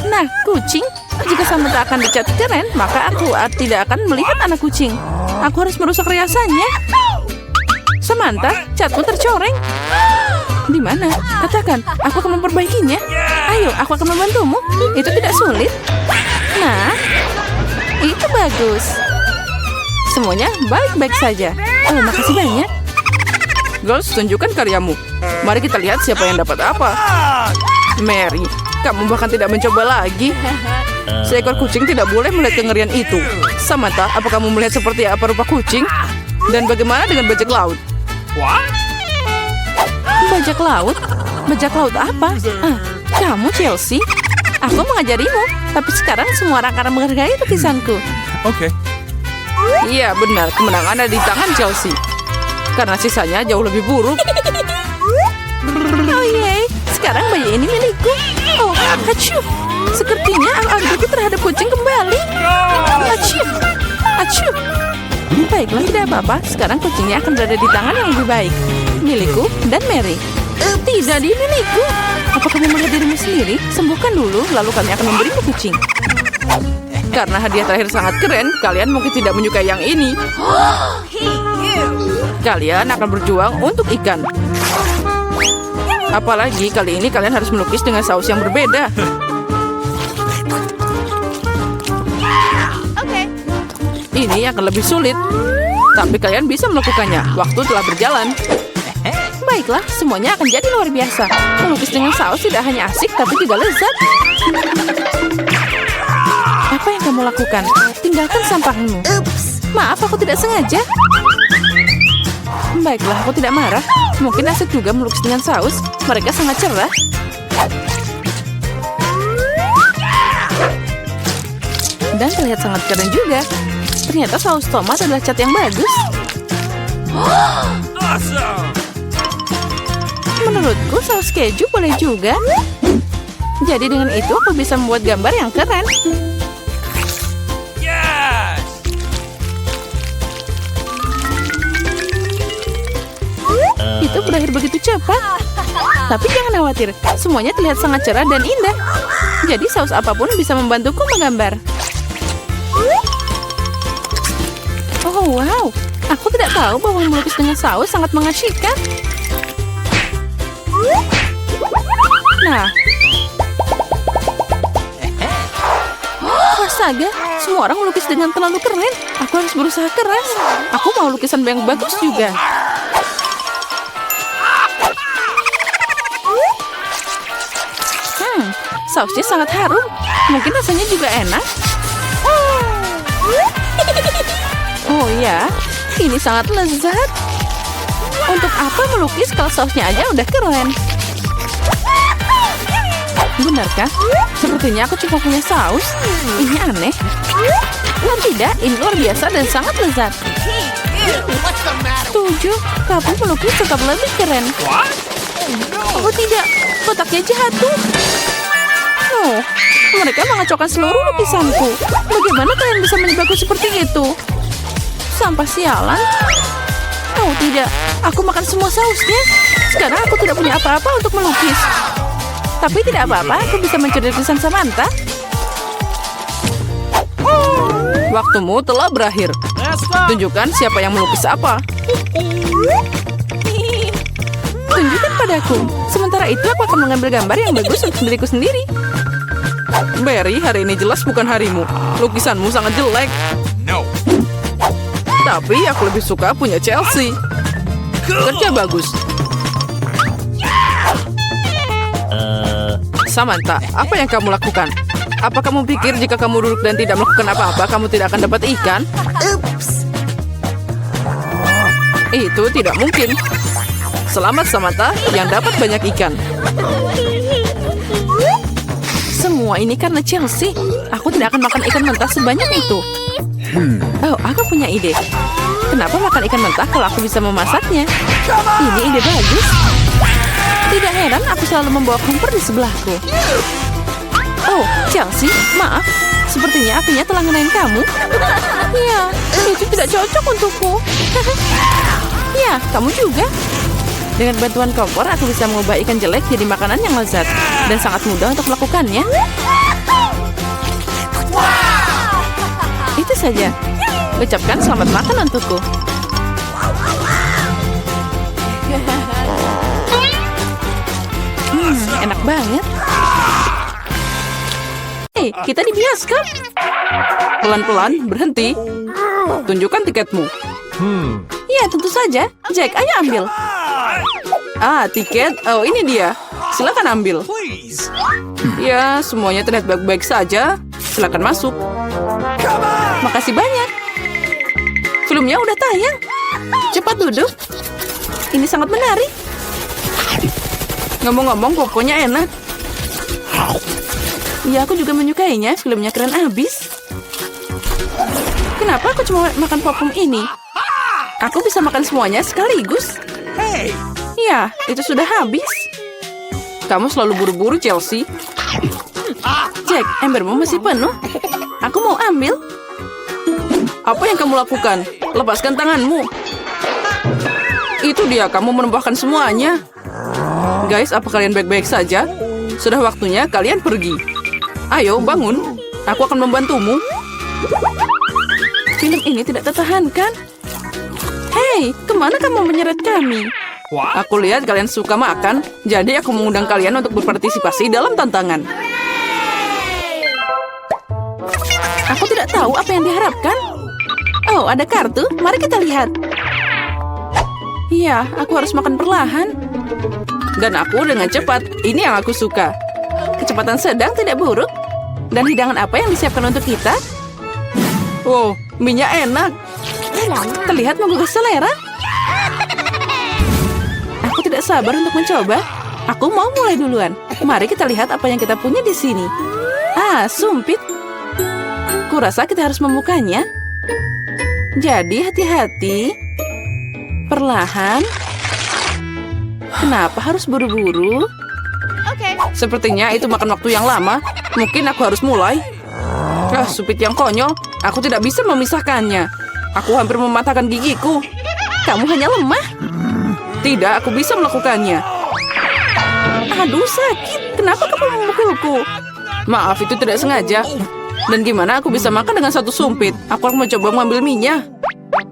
Nah, kucing, jika Samantha akan dicat keren, maka aku tidak akan melihat anak kucing. Aku harus merusak riasannya. Samantha, catmu tercoreng. Di mana? Katakan, aku akan memperbaikinya. Ayo, aku akan membantumu. Itu tidak sulit. Nah, itu bagus. Semuanya baik-baik saja. Oh, makasih banyak. Girls, tunjukkan karyamu. Mari kita lihat siapa yang dapat apa. Mary, kamu bahkan tidak mencoba lagi. Seekor kucing tidak boleh melihat kengerian itu. Samantha, apa kamu melihat seperti apa rupa kucing? Dan bagaimana dengan bajak laut? Bajak laut? Bajak laut apa? Kamu Chelsea? Aku mengajarimu, tapi sekarang semua orang akan menghargai lukisanku. Okay. Iya benar, kemenangan ada di tangan Chelsea. Karena sisanya jauh lebih buruk. Oh yeay, sekarang bayi ini milikku. Oh, hacu. Sepertinya aku terhadap kucing kembali. Hacu, hacu. Baiklah, tidak apa-apa. Sekarang kucingnya akan berada di tangan yang lebih baik. Milikku dan Mary. Tidak, dia milikku. Apa kamu melihat dirimu sendiri? Sembuhkan dulu, lalu kami akan memberimu kucing. Karena hadiah terakhir sangat keren, kalian mungkin tidak menyukai yang ini. Kalian akan berjuang untuk ikan. Apalagi kali ini kalian harus melukis dengan saus yang berbeda. Ini akan lebih sulit. Tapi kalian bisa melakukannya. Waktu telah berjalan. Baiklah, semuanya akan jadi luar biasa. Melukis dengan saus tidak hanya asik, tapi juga lezat. Apa yang kamu lakukan? Tinggalkan sampahmu. Maaf, aku tidak sengaja. Baiklah, aku tidak marah. Mungkin asik juga melukis dengan saus. Mereka sangat cerah. Dan terlihat sangat keren juga. Ternyata saus tomat adalah cat yang bagus. Menurutku saus keju boleh juga. Jadi dengan itu aku bisa membuat gambar yang keren. Itu berakhir begitu cepat. Tapi jangan khawatir, semuanya terlihat sangat cerah dan indah. Jadi saus apapun bisa membantuku menggambar. Oh wow, aku tidak tahu bahwa melukis dengan saus sangat mengasyikkan. Nah, astaga, semua orang melukis dengan terlalu keren. Aku harus berusaha keras. Aku mau lukisan yang bagus juga. Sausnya sangat harum. Mungkin rasanya juga enak. Oh ya, ini sangat lezat. Untuk apa melukis kalau sausnya aja udah keren? Benarkah? Sepertinya aku cuma punya saus. Ini aneh. Oh tidak, ini luar biasa dan sangat lezat. Setuju, kamu melukis tetap lebih keren. Oh tidak, kotaknya jatuh. Oh, mereka mengacaukan seluruh lukisanku. Bagaimana kalian bisa menjebakku seperti itu? Sampah sialan. Oh tidak, aku makan semua sausnya. Sekarang aku tidak punya apa-apa untuk melukis. Tapi tidak apa-apa, aku bisa mencuri lukisan Samantha. Waktumu telah berakhir. Tunjukkan siapa yang melukis apa. Tunjukkan padaku. Sementara itu aku akan mengambil gambar yang bagus untuk diriku sendiri. Mary, hari ini jelas bukan harimu. Lukisanmu sangat jelek. No. Tapi aku lebih suka punya Chelsea. Kerja bagus. Samantha, apa yang kamu lakukan? Apa kamu pikir jika kamu duduk dan tidak melakukan apa-apa, kamu tidak akan dapat ikan? Itu tidak mungkin. Selamat Samantha yang dapat banyak ikan. Semua ini karena Chelsea. Aku tidak akan makan ikan mentah sebanyak itu. Oh, aku punya ide. Kenapa makan ikan mentah kalau aku bisa memasaknya? Ini ide bagus. Tidak heran aku selalu membawa kompor di sebelahku. Oh, Chelsea, maaf. Sepertinya apinya telah ngenain kamu. Ya, itu tidak cocok untukku. Ya, kamu juga. Dengan bantuan kompor, aku bisa mengubah ikan jelek jadi makanan yang lezat. Dan sangat mudah untuk melakukannya. Itu saja. Ucapkan selamat makan untukku. Enak banget. Hei, kita di bioskop. Pelan-pelan, berhenti. Tunjukkan tiketmu. Ya, tentu saja. Jack, ayo ambil. Ah, tiket. Oh, ini dia. Silakan ambil. Please. Ya, semuanya terlihat baik-baik saja. Silakan masuk. Makasih banyak. Filmnya udah tayang. Cepat duduk. Ini sangat menarik. Ngomong-ngomong, popcornnya enak. Ya, aku juga menyukainya. Filmnya keren abis. Kenapa aku cuma makan popcorn ini? Aku bisa makan semuanya sekaligus. Hey. Ya, itu sudah habis. Kamu selalu buru-buru, Chelsea. Jack, embermu masih penuh. Aku mau ambil. Apa yang kamu lakukan? lepaskan tanganmu. Itu dia, kamu menumpahkan semuanya. Guys, apa kalian baik-baik saja? Sudah waktunya kalian pergi. Ayo, bangun. Aku akan membantumu. Film ini tidak tertahankan. Hei, kemana kamu menyeret kami? Aku lihat kalian suka makan, jadi aku mengundang kalian untuk berpartisipasi dalam tantangan. Aku tidak tahu apa yang diharapkan. Oh, ada kartu. Mari kita lihat. Iya, aku harus makan perlahan. Dan aku dengan cepat. Ini yang aku suka. Kecepatan sedang tidak buruk. Dan hidangan apa yang disiapkan untuk kita? Wow, minyak enak. Terlihat menggugah selera. Aku tidak sabar untuk mencoba. Aku mau mulai duluan. Mari kita lihat apa yang kita punya di sini. Ah, sumpit. Kurasa kita harus membukanya. Jadi hati-hati. Perlahan. Kenapa harus buru-buru? Sepertinya itu makan waktu yang lama. Mungkin aku harus mulai. Ah, sumpit yang konyol. Aku tidak bisa memisahkannya. Aku hampir mematahkan gigiku. Kamu hanya lemah. Tidak, aku bisa melakukannya. Aduh, sakit. Kenapa kamu memukulku? Maaf, itu tidak sengaja. Dan gimana aku bisa makan dengan satu sumpit? Aku akan mencoba mengambil minyak.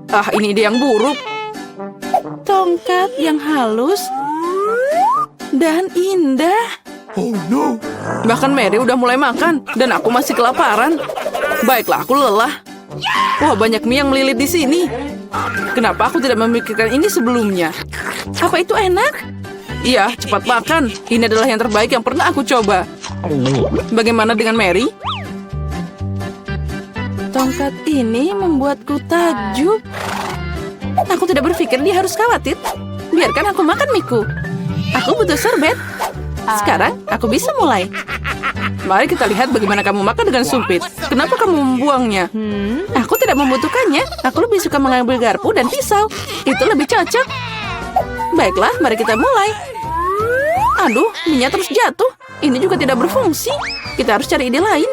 Ah, ini ide yang buruk. Tongkat yang halus dan indah. Oh no! Bahkan Mary udah mulai makan, dan aku masih kelaparan. Baiklah, aku lelah. Wah, banyak mie yang melilit di sini. Kenapa aku tidak memikirkan ini sebelumnya? Apa itu enak? Iya, cepat makan. Ini adalah yang terbaik yang pernah aku coba. Bagaimana dengan Mary? Tongkat ini membuatku takjub. Aku tidak berpikir dia harus khawatir. Biarkan aku makan miku. Aku butuh sorbet. Sekarang aku bisa mulai. Mari kita lihat bagaimana kamu makan dengan sumpit. Kenapa kamu membuangnya? Aku tidak membutuhkannya. Aku lebih suka mengambil garpu dan pisau. Itu lebih cocok. Baiklah, mari kita mulai. Aduh, minyak terus jatuh. Ini juga tidak berfungsi. Kita harus cari ide lain.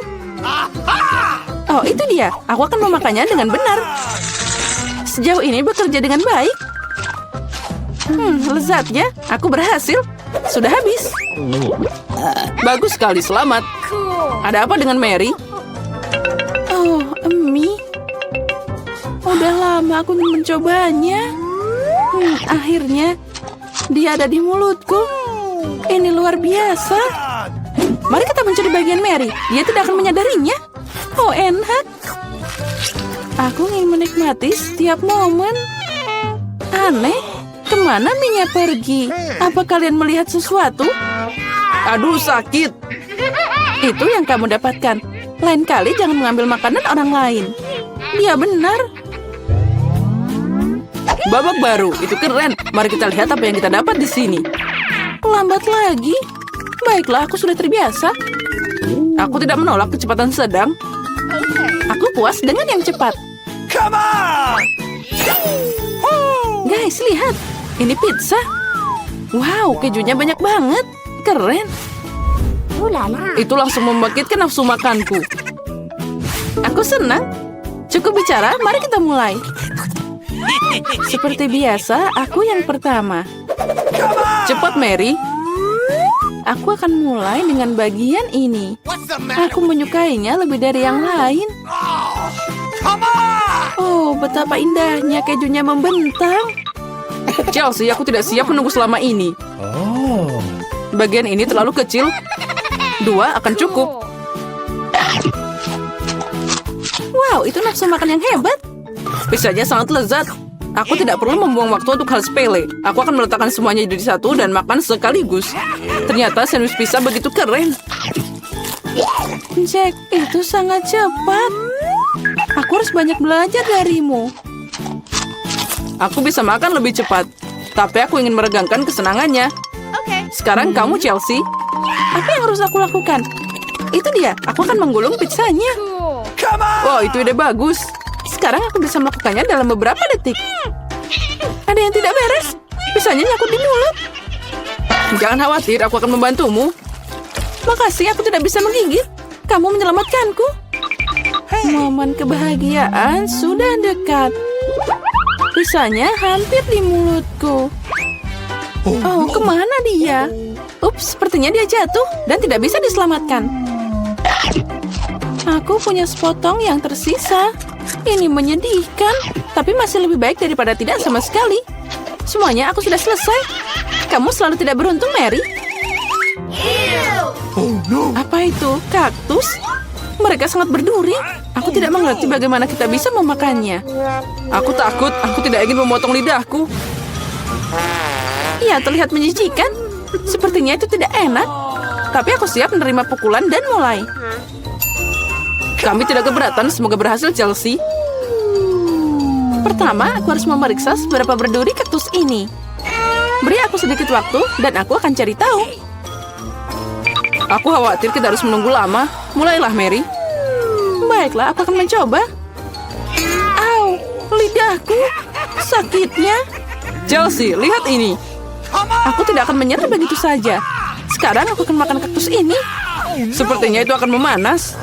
Oh, itu dia. Aku akan memakannya dengan benar. Sejauh ini bekerja dengan baik. Lezatnya. Aku berhasil. Sudah habis. Bagus sekali, selamat. Ada apa dengan Mary? Oh, mie. Udah lama aku ingin mencobanya. Akhirnya, dia ada di mulutku. Ini luar biasa. Mari kita mencuri bagian Mary. Dia tidak akan menyadarinya. Oh, enak. Aku ingin menikmati setiap momen. Aneh, kemana minyak pergi? Apa kalian melihat sesuatu? Aduh, sakit. Itu yang kamu dapatkan. Lain kali jangan mengambil makanan orang lain. Dia benar. Babak baru, itu keren. Mari kita lihat apa yang kita dapat di sini. Lambat lagi. Baiklah, aku sudah terbiasa. Aku tidak menolak kecepatan sedang. Aku puas dengan yang cepat. Come on! Guys, lihat. Ini pizza. Wow, kejunya banyak banget. Keren. Itu langsung membangkitkan nafsu makanku. Aku senang. Cukup bicara, mari kita mulai. Seperti biasa, aku yang pertama. Cepat, Mary. Aku akan mulai dengan bagian ini. Aku menyukainya lebih dari yang lain. Come on! Oh, betapa indahnya kejunya membentang. Chelsea, aku tidak siap menunggu selama ini. Oh. Bagian ini terlalu kecil. 2 akan cukup. Wow, itu nafsu makan yang hebat. Pizzanya sangat lezat. Aku tidak perlu membuang waktu untuk hal sepele. Aku akan meletakkan semuanya jadi satu dan makan sekaligus. Ternyata sandwich pizza begitu keren. Jack, itu sangat cepat. Aku harus banyak belajar darimu. Aku bisa makan lebih cepat. Tapi aku ingin meregangkan kesenangannya. Sekarang kamu, Chelsea. Apa yang harus aku lakukan? Itu dia. Aku akan menggulung pizzanya. Come on! Wow, itu ide bagus. Sekarang aku bisa melakukannya dalam beberapa detik. Ada yang tidak beres. Pizzanya nyangkut di mulut. Jangan khawatir, aku akan membantumu. Makasih, aku tidak bisa menggigit. Kamu menyelamatkanku. Momen kebahagiaan sudah dekat. Risanya hampir di mulutku. Oh, kemana dia? Ups, sepertinya dia jatuh dan tidak bisa diselamatkan. Aku punya sepotong yang tersisa. Ini menyedihkan, tapi masih lebih baik daripada tidak sama sekali. Semuanya aku sudah selesai. Kamu selalu tidak beruntung, Mary. Oh no! Apa itu? Kaktus? Mereka sangat berduri. Aku tidak mengerti bagaimana kita bisa memakannya. Aku takut, aku tidak ingin memotong lidahku. Iya, terlihat menjijikan. Sepertinya itu tidak enak. Tapi aku siap menerima pukulan dan mulai. Kami tidak keberatan, semoga berhasil, Chelsea. Pertama, aku harus memeriksa seberapa berduri kaktus ini. Beri aku sedikit waktu, dan aku akan cari tahu. Aku khawatir kita harus menunggu lama. Mulailah, Mary. Baiklah, aku akan mencoba. Au, lidahku. Sakitnya. Chelsea, lihat ini. Aku tidak akan menyerah begitu saja. Sekarang aku akan makan kaktus ini. Sepertinya itu akan memanas.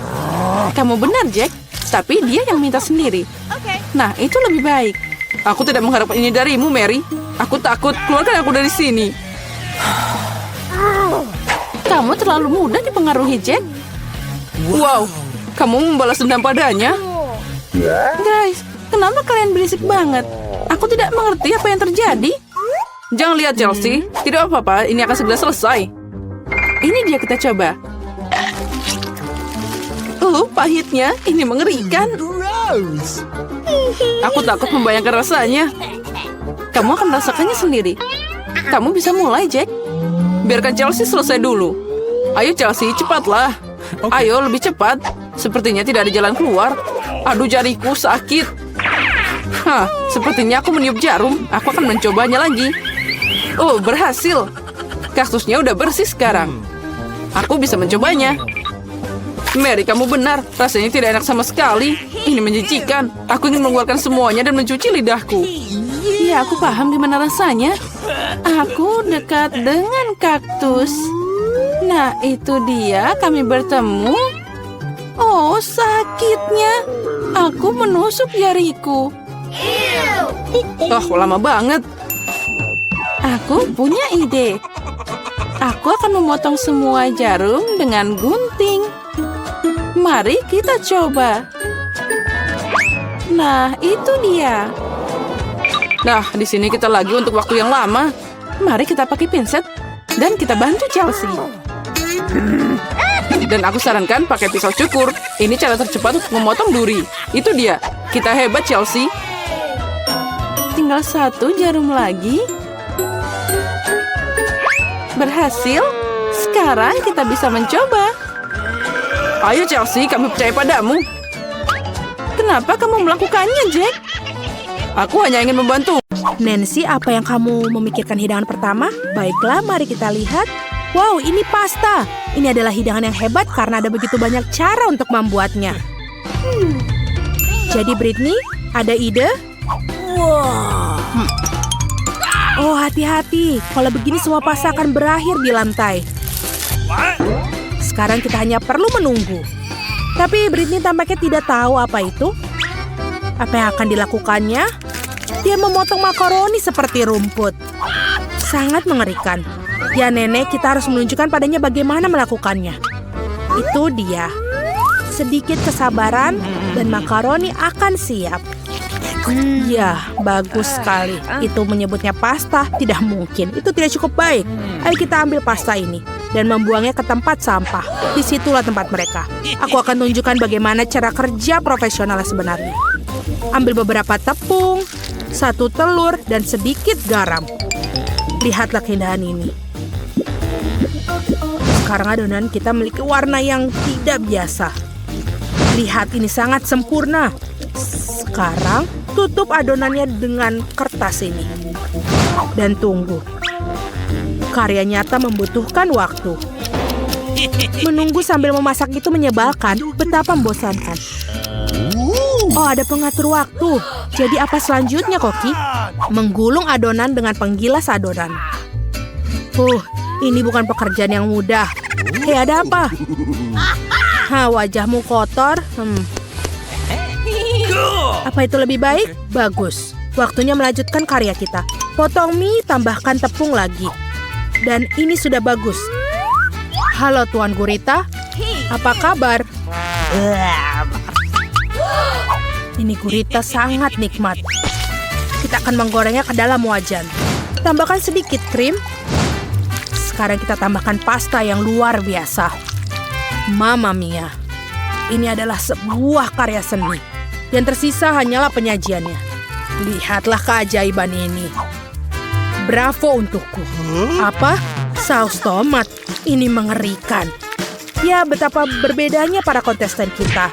Kamu benar, Jack. Tapi dia yang minta sendiri. Nah, itu lebih baik. Aku tidak mengharapkan ini darimu, Mary. Aku takut. Keluarkan aku dari sini. Kamu terlalu mudah dipengaruhi, Jack. Wow, kamu membalas dendam padanya. Guys, kenapa kalian berisik banget? Aku tidak mengerti apa yang terjadi. Jangan lihat, Chelsea. Tidak apa-apa, ini akan segera selesai. Ini dia, kita coba. Pahitnya. Ini mengerikan. Gross! Aku takut membayangkan rasanya. Kamu akan merasakannya sendiri. Kamu bisa mulai, Jack. Biarkan Chelsea selesai dulu. Ayo, Chelsea, cepatlah. Ayo, lebih cepat. Sepertinya tidak ada jalan keluar. Aduh, jariku sakit. Hah, sepertinya aku meniup jarum. Aku akan mencobanya lagi. Oh, berhasil. Kaktusnya udah bersih sekarang. Aku bisa mencobanya. Mary, kamu benar. Rasanya tidak enak sama sekali. Ini menjijikan. Aku ingin mengeluarkan semuanya dan mencuci lidahku. Ya, aku paham gimana rasanya. Aku dekat dengan kaktus. Nah, itu dia. Kami bertemu. Oh, sakitnya. Aku menusuk jariku. Oh, lama banget. Aku punya ide. Aku akan memotong semua jarum dengan gunting. Mari kita coba. Nah, itu dia. Nah, di sini kita lagi untuk waktu yang lama. Mari kita pakai pinset dan kita bantu Chelsea. Dan aku sarankan pakai pisau cukur. Ini cara tercepat untuk memotong duri. Itu dia. Kita hebat, Chelsea. Tinggal satu jarum lagi. Berhasil. Sekarang kita bisa mencoba. Ayo, Chelsea, kami percaya padamu. Kenapa kamu melakukannya, Jack? Aku hanya ingin membantu. Nancy, apa yang kamu memikirkan hidangan pertama? Baiklah, mari kita lihat. Wow, ini pasta. Ini adalah hidangan yang hebat karena ada begitu banyak cara untuk membuatnya. Jadi Britney, ada ide? Oh, hati-hati. Kalau begini semua pasta akan berakhir di lantai. Sekarang kita hanya perlu menunggu. Tapi Britney tampaknya tidak tahu apa itu. Apa yang akan dilakukannya? Dia memotong makaroni seperti rumput. Sangat mengerikan. Ya, Nenek, kita harus menunjukkan padanya bagaimana melakukannya. Itu dia. Sedikit kesabaran dan makaroni akan siap. Ya, bagus sekali. Itu menyebutnya pasta, tidak mungkin. Itu tidak cukup baik. Ayo kita ambil pasta ini dan membuangnya ke tempat sampah. Disitulah tempat mereka. Aku akan tunjukkan bagaimana cara kerja profesional sebenarnya. Ambil beberapa tepung, 1 telur, dan sedikit garam. Lihatlah keindahan ini. Sekarang adonan kita memiliki warna yang tidak biasa. Lihat, ini sangat sempurna. Sekarang tutup adonannya dengan kertas ini. Dan tunggu. Karya nyata membutuhkan waktu. Menunggu sambil memasak itu menyebalkan, betapa membosankan. Oh, ada pengatur waktu. Jadi apa selanjutnya, Koki? Menggulung adonan dengan penggilas adonan. Ini bukan pekerjaan yang mudah. Hei, ada apa? Wajahmu kotor. Apa itu lebih baik? Bagus. Waktunya melanjutkan karya kita. Potong mie, tambahkan tepung lagi. Dan ini sudah bagus. Halo Tuan Gurita, apa kabar? Ini gurita sangat nikmat. Kita akan menggorengnya ke dalam wajan. Tambahkan sedikit krim. Sekarang kita tambahkan pasta yang luar biasa. Mamma mia. Ini adalah sebuah karya seni. Yang tersisa hanyalah penyajiannya. Lihatlah keajaiban ini. Bravo untukku. Apa? Saus tomat. Ini mengerikan. Ya, betapa berbedanya para kontestan kita.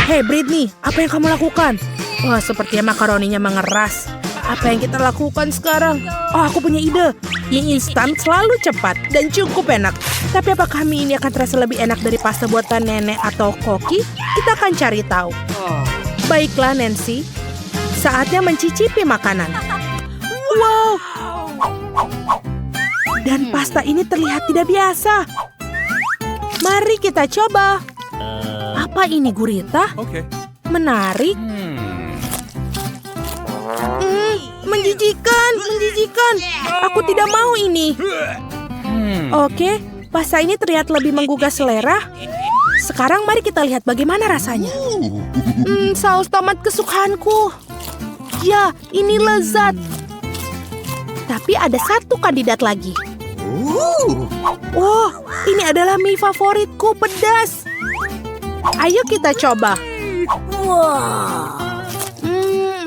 Hei Britney, apa yang kamu lakukan? Wah, sepertinya makaroninya mengeras. Apa yang kita lakukan sekarang? Oh, aku punya ide. Mie instan selalu cepat dan cukup enak. Tapi apakah mie ini akan terasa lebih enak dari pasta buatan nenek atau koki? Kita akan cari tahu. Baiklah Nancy, saatnya mencicipi makanan. Wow! Dan pasta ini terlihat tidak biasa. Mari kita coba. Apa ini gurita? Okay. Menarik. Menjijikan, menjijikan. Aku tidak mau ini. Oke, pasta ini terlihat lebih menggugah selera. Sekarang mari kita lihat bagaimana rasanya. Saus tomat kesukaanku. Ya, ini lezat. Tapi ada satu kandidat lagi. Oh, ini adalah mie favoritku, pedas. Ayo kita coba.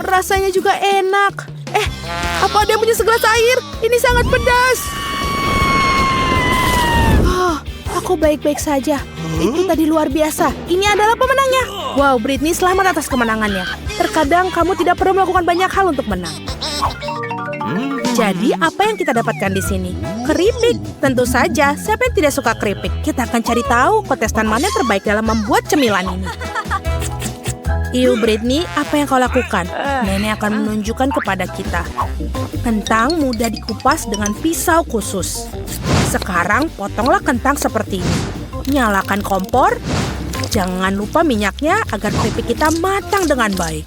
Rasanya juga enak. Apa ada yang punya segelas air? Ini sangat pedas. Aku baik-baik saja. Itu tadi luar biasa. Ini adalah pemenangnya. Wow, Britney, selamat atas kemenangannya. Terkadang kamu tidak perlu melakukan banyak hal untuk menang. Jadi, apa yang kita dapatkan di sini? Keripik. Tentu saja, siapa yang tidak suka keripik? Kita akan cari tahu kontestan mana yang terbaik dalam membuat cemilan ini. Britney, apa yang kau lakukan? Nenek akan menunjukkan kepada kita. Kentang mudah dikupas dengan pisau khusus. Sekarang, potonglah kentang seperti ini. Nyalakan kompor. Jangan lupa minyaknya agar keripik kita matang dengan baik.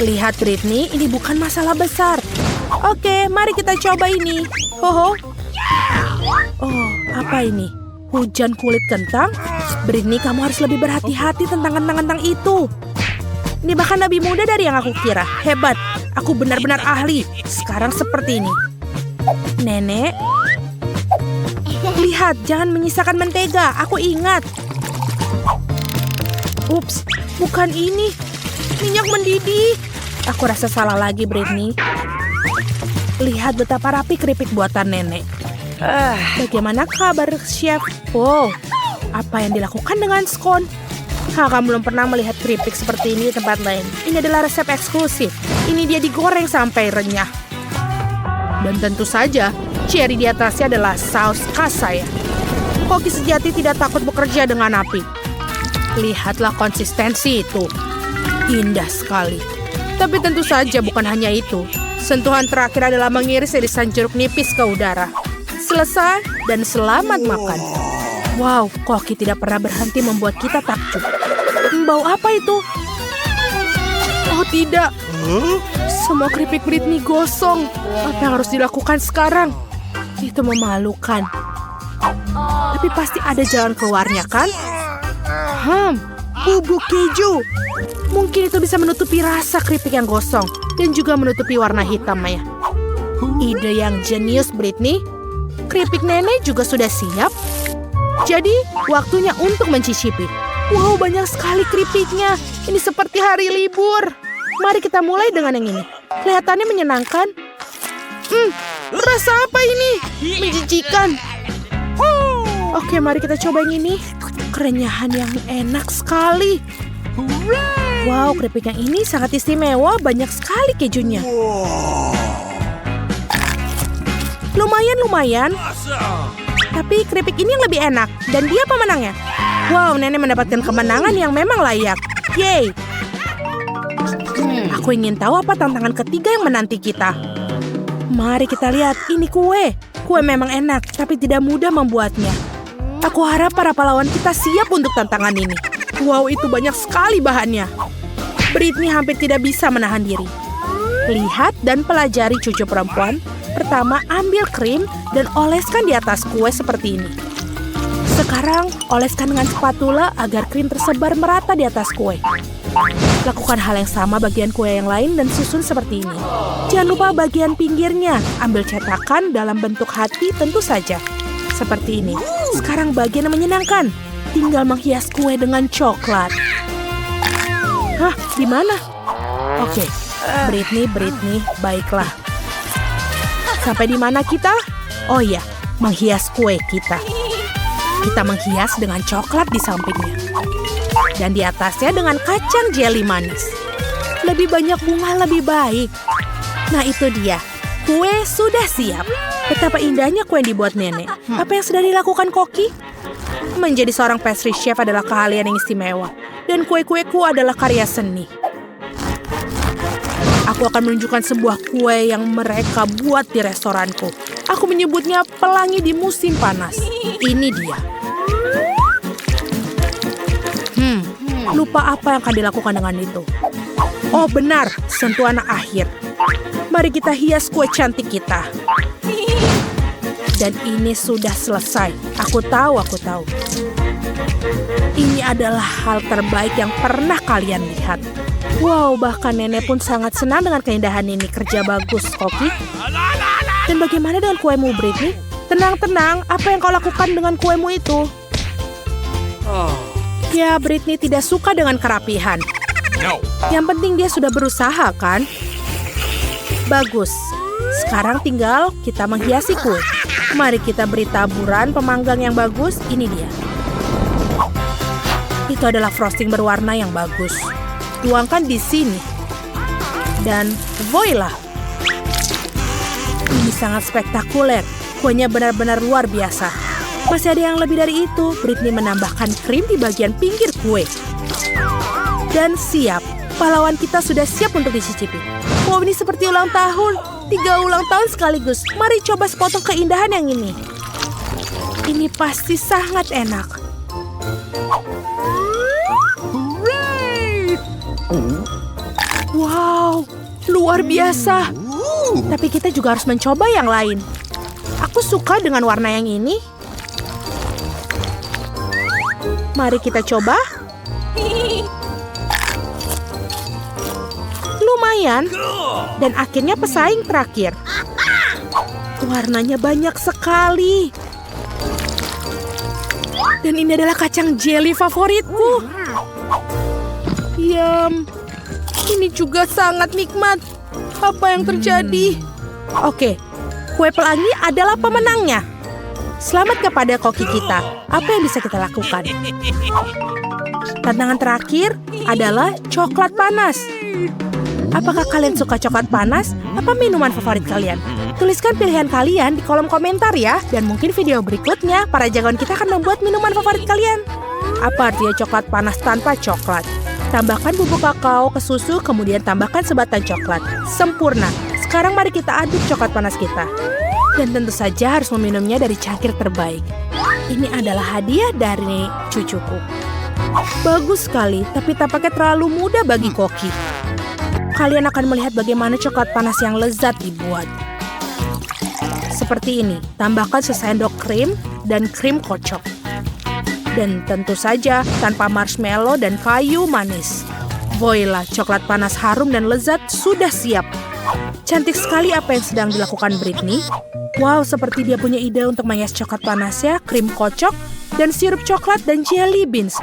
Lihat Britney, ini bukan masalah besar. Oke, mari kita coba ini. Oh, apa ini? Hujan kulit kentang? Britney, kamu harus lebih berhati-hati tentang kentang-kentang itu. Ini bahkan lebih mudah dari yang aku kira. Hebat, aku benar-benar ahli. Sekarang seperti ini. Nenek, lihat, jangan menyisakan mentega. Aku ingat. Ups, bukan ini. Minyak mendidih. Aku rasa salah lagi, Britney. Lihat betapa rapi keripik buatan nenek. Bagaimana kabar, Chef? Wow, apa yang dilakukan dengan skon? Kamu belum pernah melihat keripik seperti ini di tempat lain. Ini adalah resep eksklusif. Ini dia digoreng sampai renyah. Dan tentu saja, cherry di atasnya adalah saus khas saya. Koki sejati tidak takut bekerja dengan api. Lihatlah konsistensi itu. Indah sekali. Tapi tentu saja bukan hanya itu. Sentuhan terakhir adalah mengiris irisan jeruk nipis ke udara. Selesai dan selamat makan. Wow, Koki tidak pernah berhenti membuat kita takjub. Bau apa itu? Oh tidak. Semua keripik Britney gosong. Apa yang harus dilakukan sekarang? Itu memalukan. Tapi pasti ada jalan keluarnya kan? Bubuk keju. Mungkin itu bisa menutupi rasa keripik yang gosong dan juga menutupi warna hitamnya. Ide yang jenius, Britney. Keripik nenek juga sudah siap. Jadi, waktunya untuk mencicipi. Wow, banyak sekali keripiknya. Ini seperti hari libur. Mari kita mulai dengan yang ini. Kelihatannya menyenangkan. Rasa apa ini? Menjijikan. Oke, mari kita coba yang ini. Kerenyahan yang enak sekali. Wow, keripik yang ini sangat istimewa. Banyak sekali kejunya. Lumayan. Tapi keripik ini yang lebih enak. Dan dia pemenangnya. Wow, nenek mendapatkan kemenangan yang memang layak. Yeay. Aku ingin tahu apa tantangan ketiga yang menanti kita. Mari kita lihat. Ini kue. Kue memang enak, tapi tidak mudah membuatnya. Aku harap para pahlawan kita siap untuk tantangan ini. Wow, itu banyak sekali bahannya. Britney hampir tidak bisa menahan diri. Lihat dan pelajari cucu perempuan. Pertama, ambil krim dan oleskan di atas kue seperti ini. Sekarang, oleskan dengan spatula agar krim tersebar merata di atas kue. Lakukan hal yang sama bagian kue yang lain dan susun seperti ini. Jangan lupa bagian pinggirnya. Ambil cetakan dalam bentuk hati tentu saja. Seperti ini. Sekarang bagian yang menyenangkan. Tinggal menghias kue dengan coklat. Hah, gimana? Oke, Britney, baiklah. Sampai di mana kita? Oh iya, menghias kue kita. Kita menghias dengan coklat di sampingnya. Dan di atasnya dengan kacang jeli manis. Lebih banyak bunga lebih baik. Nah itu dia, kue sudah siap. Betapa indahnya kue yang dibuat nenek. Apa yang sudah dilakukan Koki? Menjadi seorang pastry chef adalah keahlian yang istimewa. Dan kue-kueku adalah karya seni. Aku akan menunjukkan sebuah kue yang mereka buat di restoranku. Aku menyebutnya pelangi di musim panas. Ini dia. Lupa apa yang akan dilakukan dengan itu. Oh benar, sentuhan akhir. Mari kita hias kue cantik kita. Dan ini sudah selesai. Aku tahu. Ini adalah hal terbaik yang pernah kalian lihat. Wow, bahkan nenek pun sangat senang dengan keindahan ini. Kerja bagus, Koki. Dan bagaimana dengan kuemu, Britney? Tenang, apa yang kau lakukan dengan kuemu itu? Ya, Britney tidak suka dengan kerapihan. Yang penting dia sudah berusaha, kan? Bagus. Sekarang tinggal kita menghiasi kue. Mari kita beri taburan pemanggang yang bagus. Ini dia. Itu adalah frosting berwarna yang bagus. Tuangkan di sini. Dan voila. Ini sangat spektakuler. Kuenya benar-benar luar biasa. Masih ada yang lebih dari itu. Britney menambahkan krim di bagian pinggir kue. Dan siap. Pahlawan kita sudah siap untuk dicicipi. Wow, ini seperti ulang tahun. 3 ulang tahun sekaligus. Mari coba sepotong keindahan yang ini. Ini pasti sangat enak. Wow, luar biasa. Tapi kita juga harus mencoba yang lain. Aku suka dengan warna yang ini. Mari kita coba. Lumayan. Dan akhirnya pesaing terakhir. Warnanya banyak sekali. Dan ini adalah kacang jeli favoritku. Yum. Ini juga sangat nikmat. Apa yang terjadi? Oke, kue pelangi adalah pemenangnya. Selamat kepada koki kita. Apa yang bisa kita lakukan? Tantangan terakhir adalah coklat panas. Apakah kalian suka coklat panas? Apa minuman favorit kalian? Tuliskan pilihan kalian di kolom komentar ya. Dan mungkin video berikutnya, para jagoan kita akan membuat minuman favorit kalian. Apa artinya coklat panas tanpa coklat? Tambahkan bubuk kakao ke susu, kemudian tambahkan sebatang coklat. Sempurna. Sekarang mari kita aduk coklat panas kita. Dan tentu saja harus meminumnya dari cangkir terbaik. Ini adalah hadiah dari cucuku. Bagus sekali, tapi tampaknya terlalu mudah bagi Koki. Kalian akan melihat bagaimana coklat panas yang lezat dibuat. Seperti ini, tambahkan sesendok krim dan krim kocok. Dan tentu saja tanpa marshmallow dan kayu manis. Voila, coklat panas harum dan lezat sudah siap. Cantik sekali apa yang sedang dilakukan Britney. Wow, seperti dia punya ide untuk menghias coklat panasnya, krim kocok, dan sirup coklat dan jelly beans.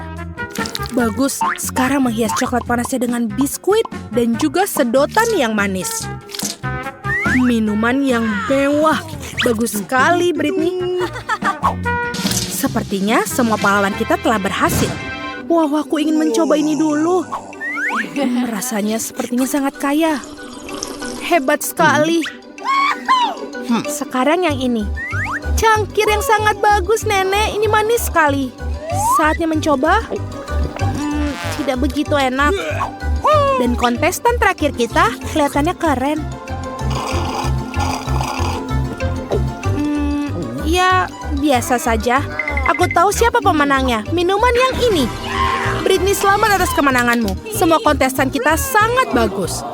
Bagus, sekarang menghias coklat panasnya dengan biskuit dan juga sedotan yang manis. Minuman yang mewah. Bagus sekali, Britney. Sepertinya semua pahlawan kita telah berhasil. Wow, aku ingin mencoba ini dulu. Rasanya sepertinya sangat kaya. Hebat sekali. Sekarang yang ini. Cangkir yang sangat bagus, Nenek. Ini manis sekali. Saatnya mencoba. Tidak begitu enak. Dan kontestan terakhir kita kelihatannya keren. Ya, biasa saja. Aku tahu siapa pemenangnya. Minuman yang ini. Britney Amy, selamat atas kemenanganmu. Semua kontestan kita sangat bagus.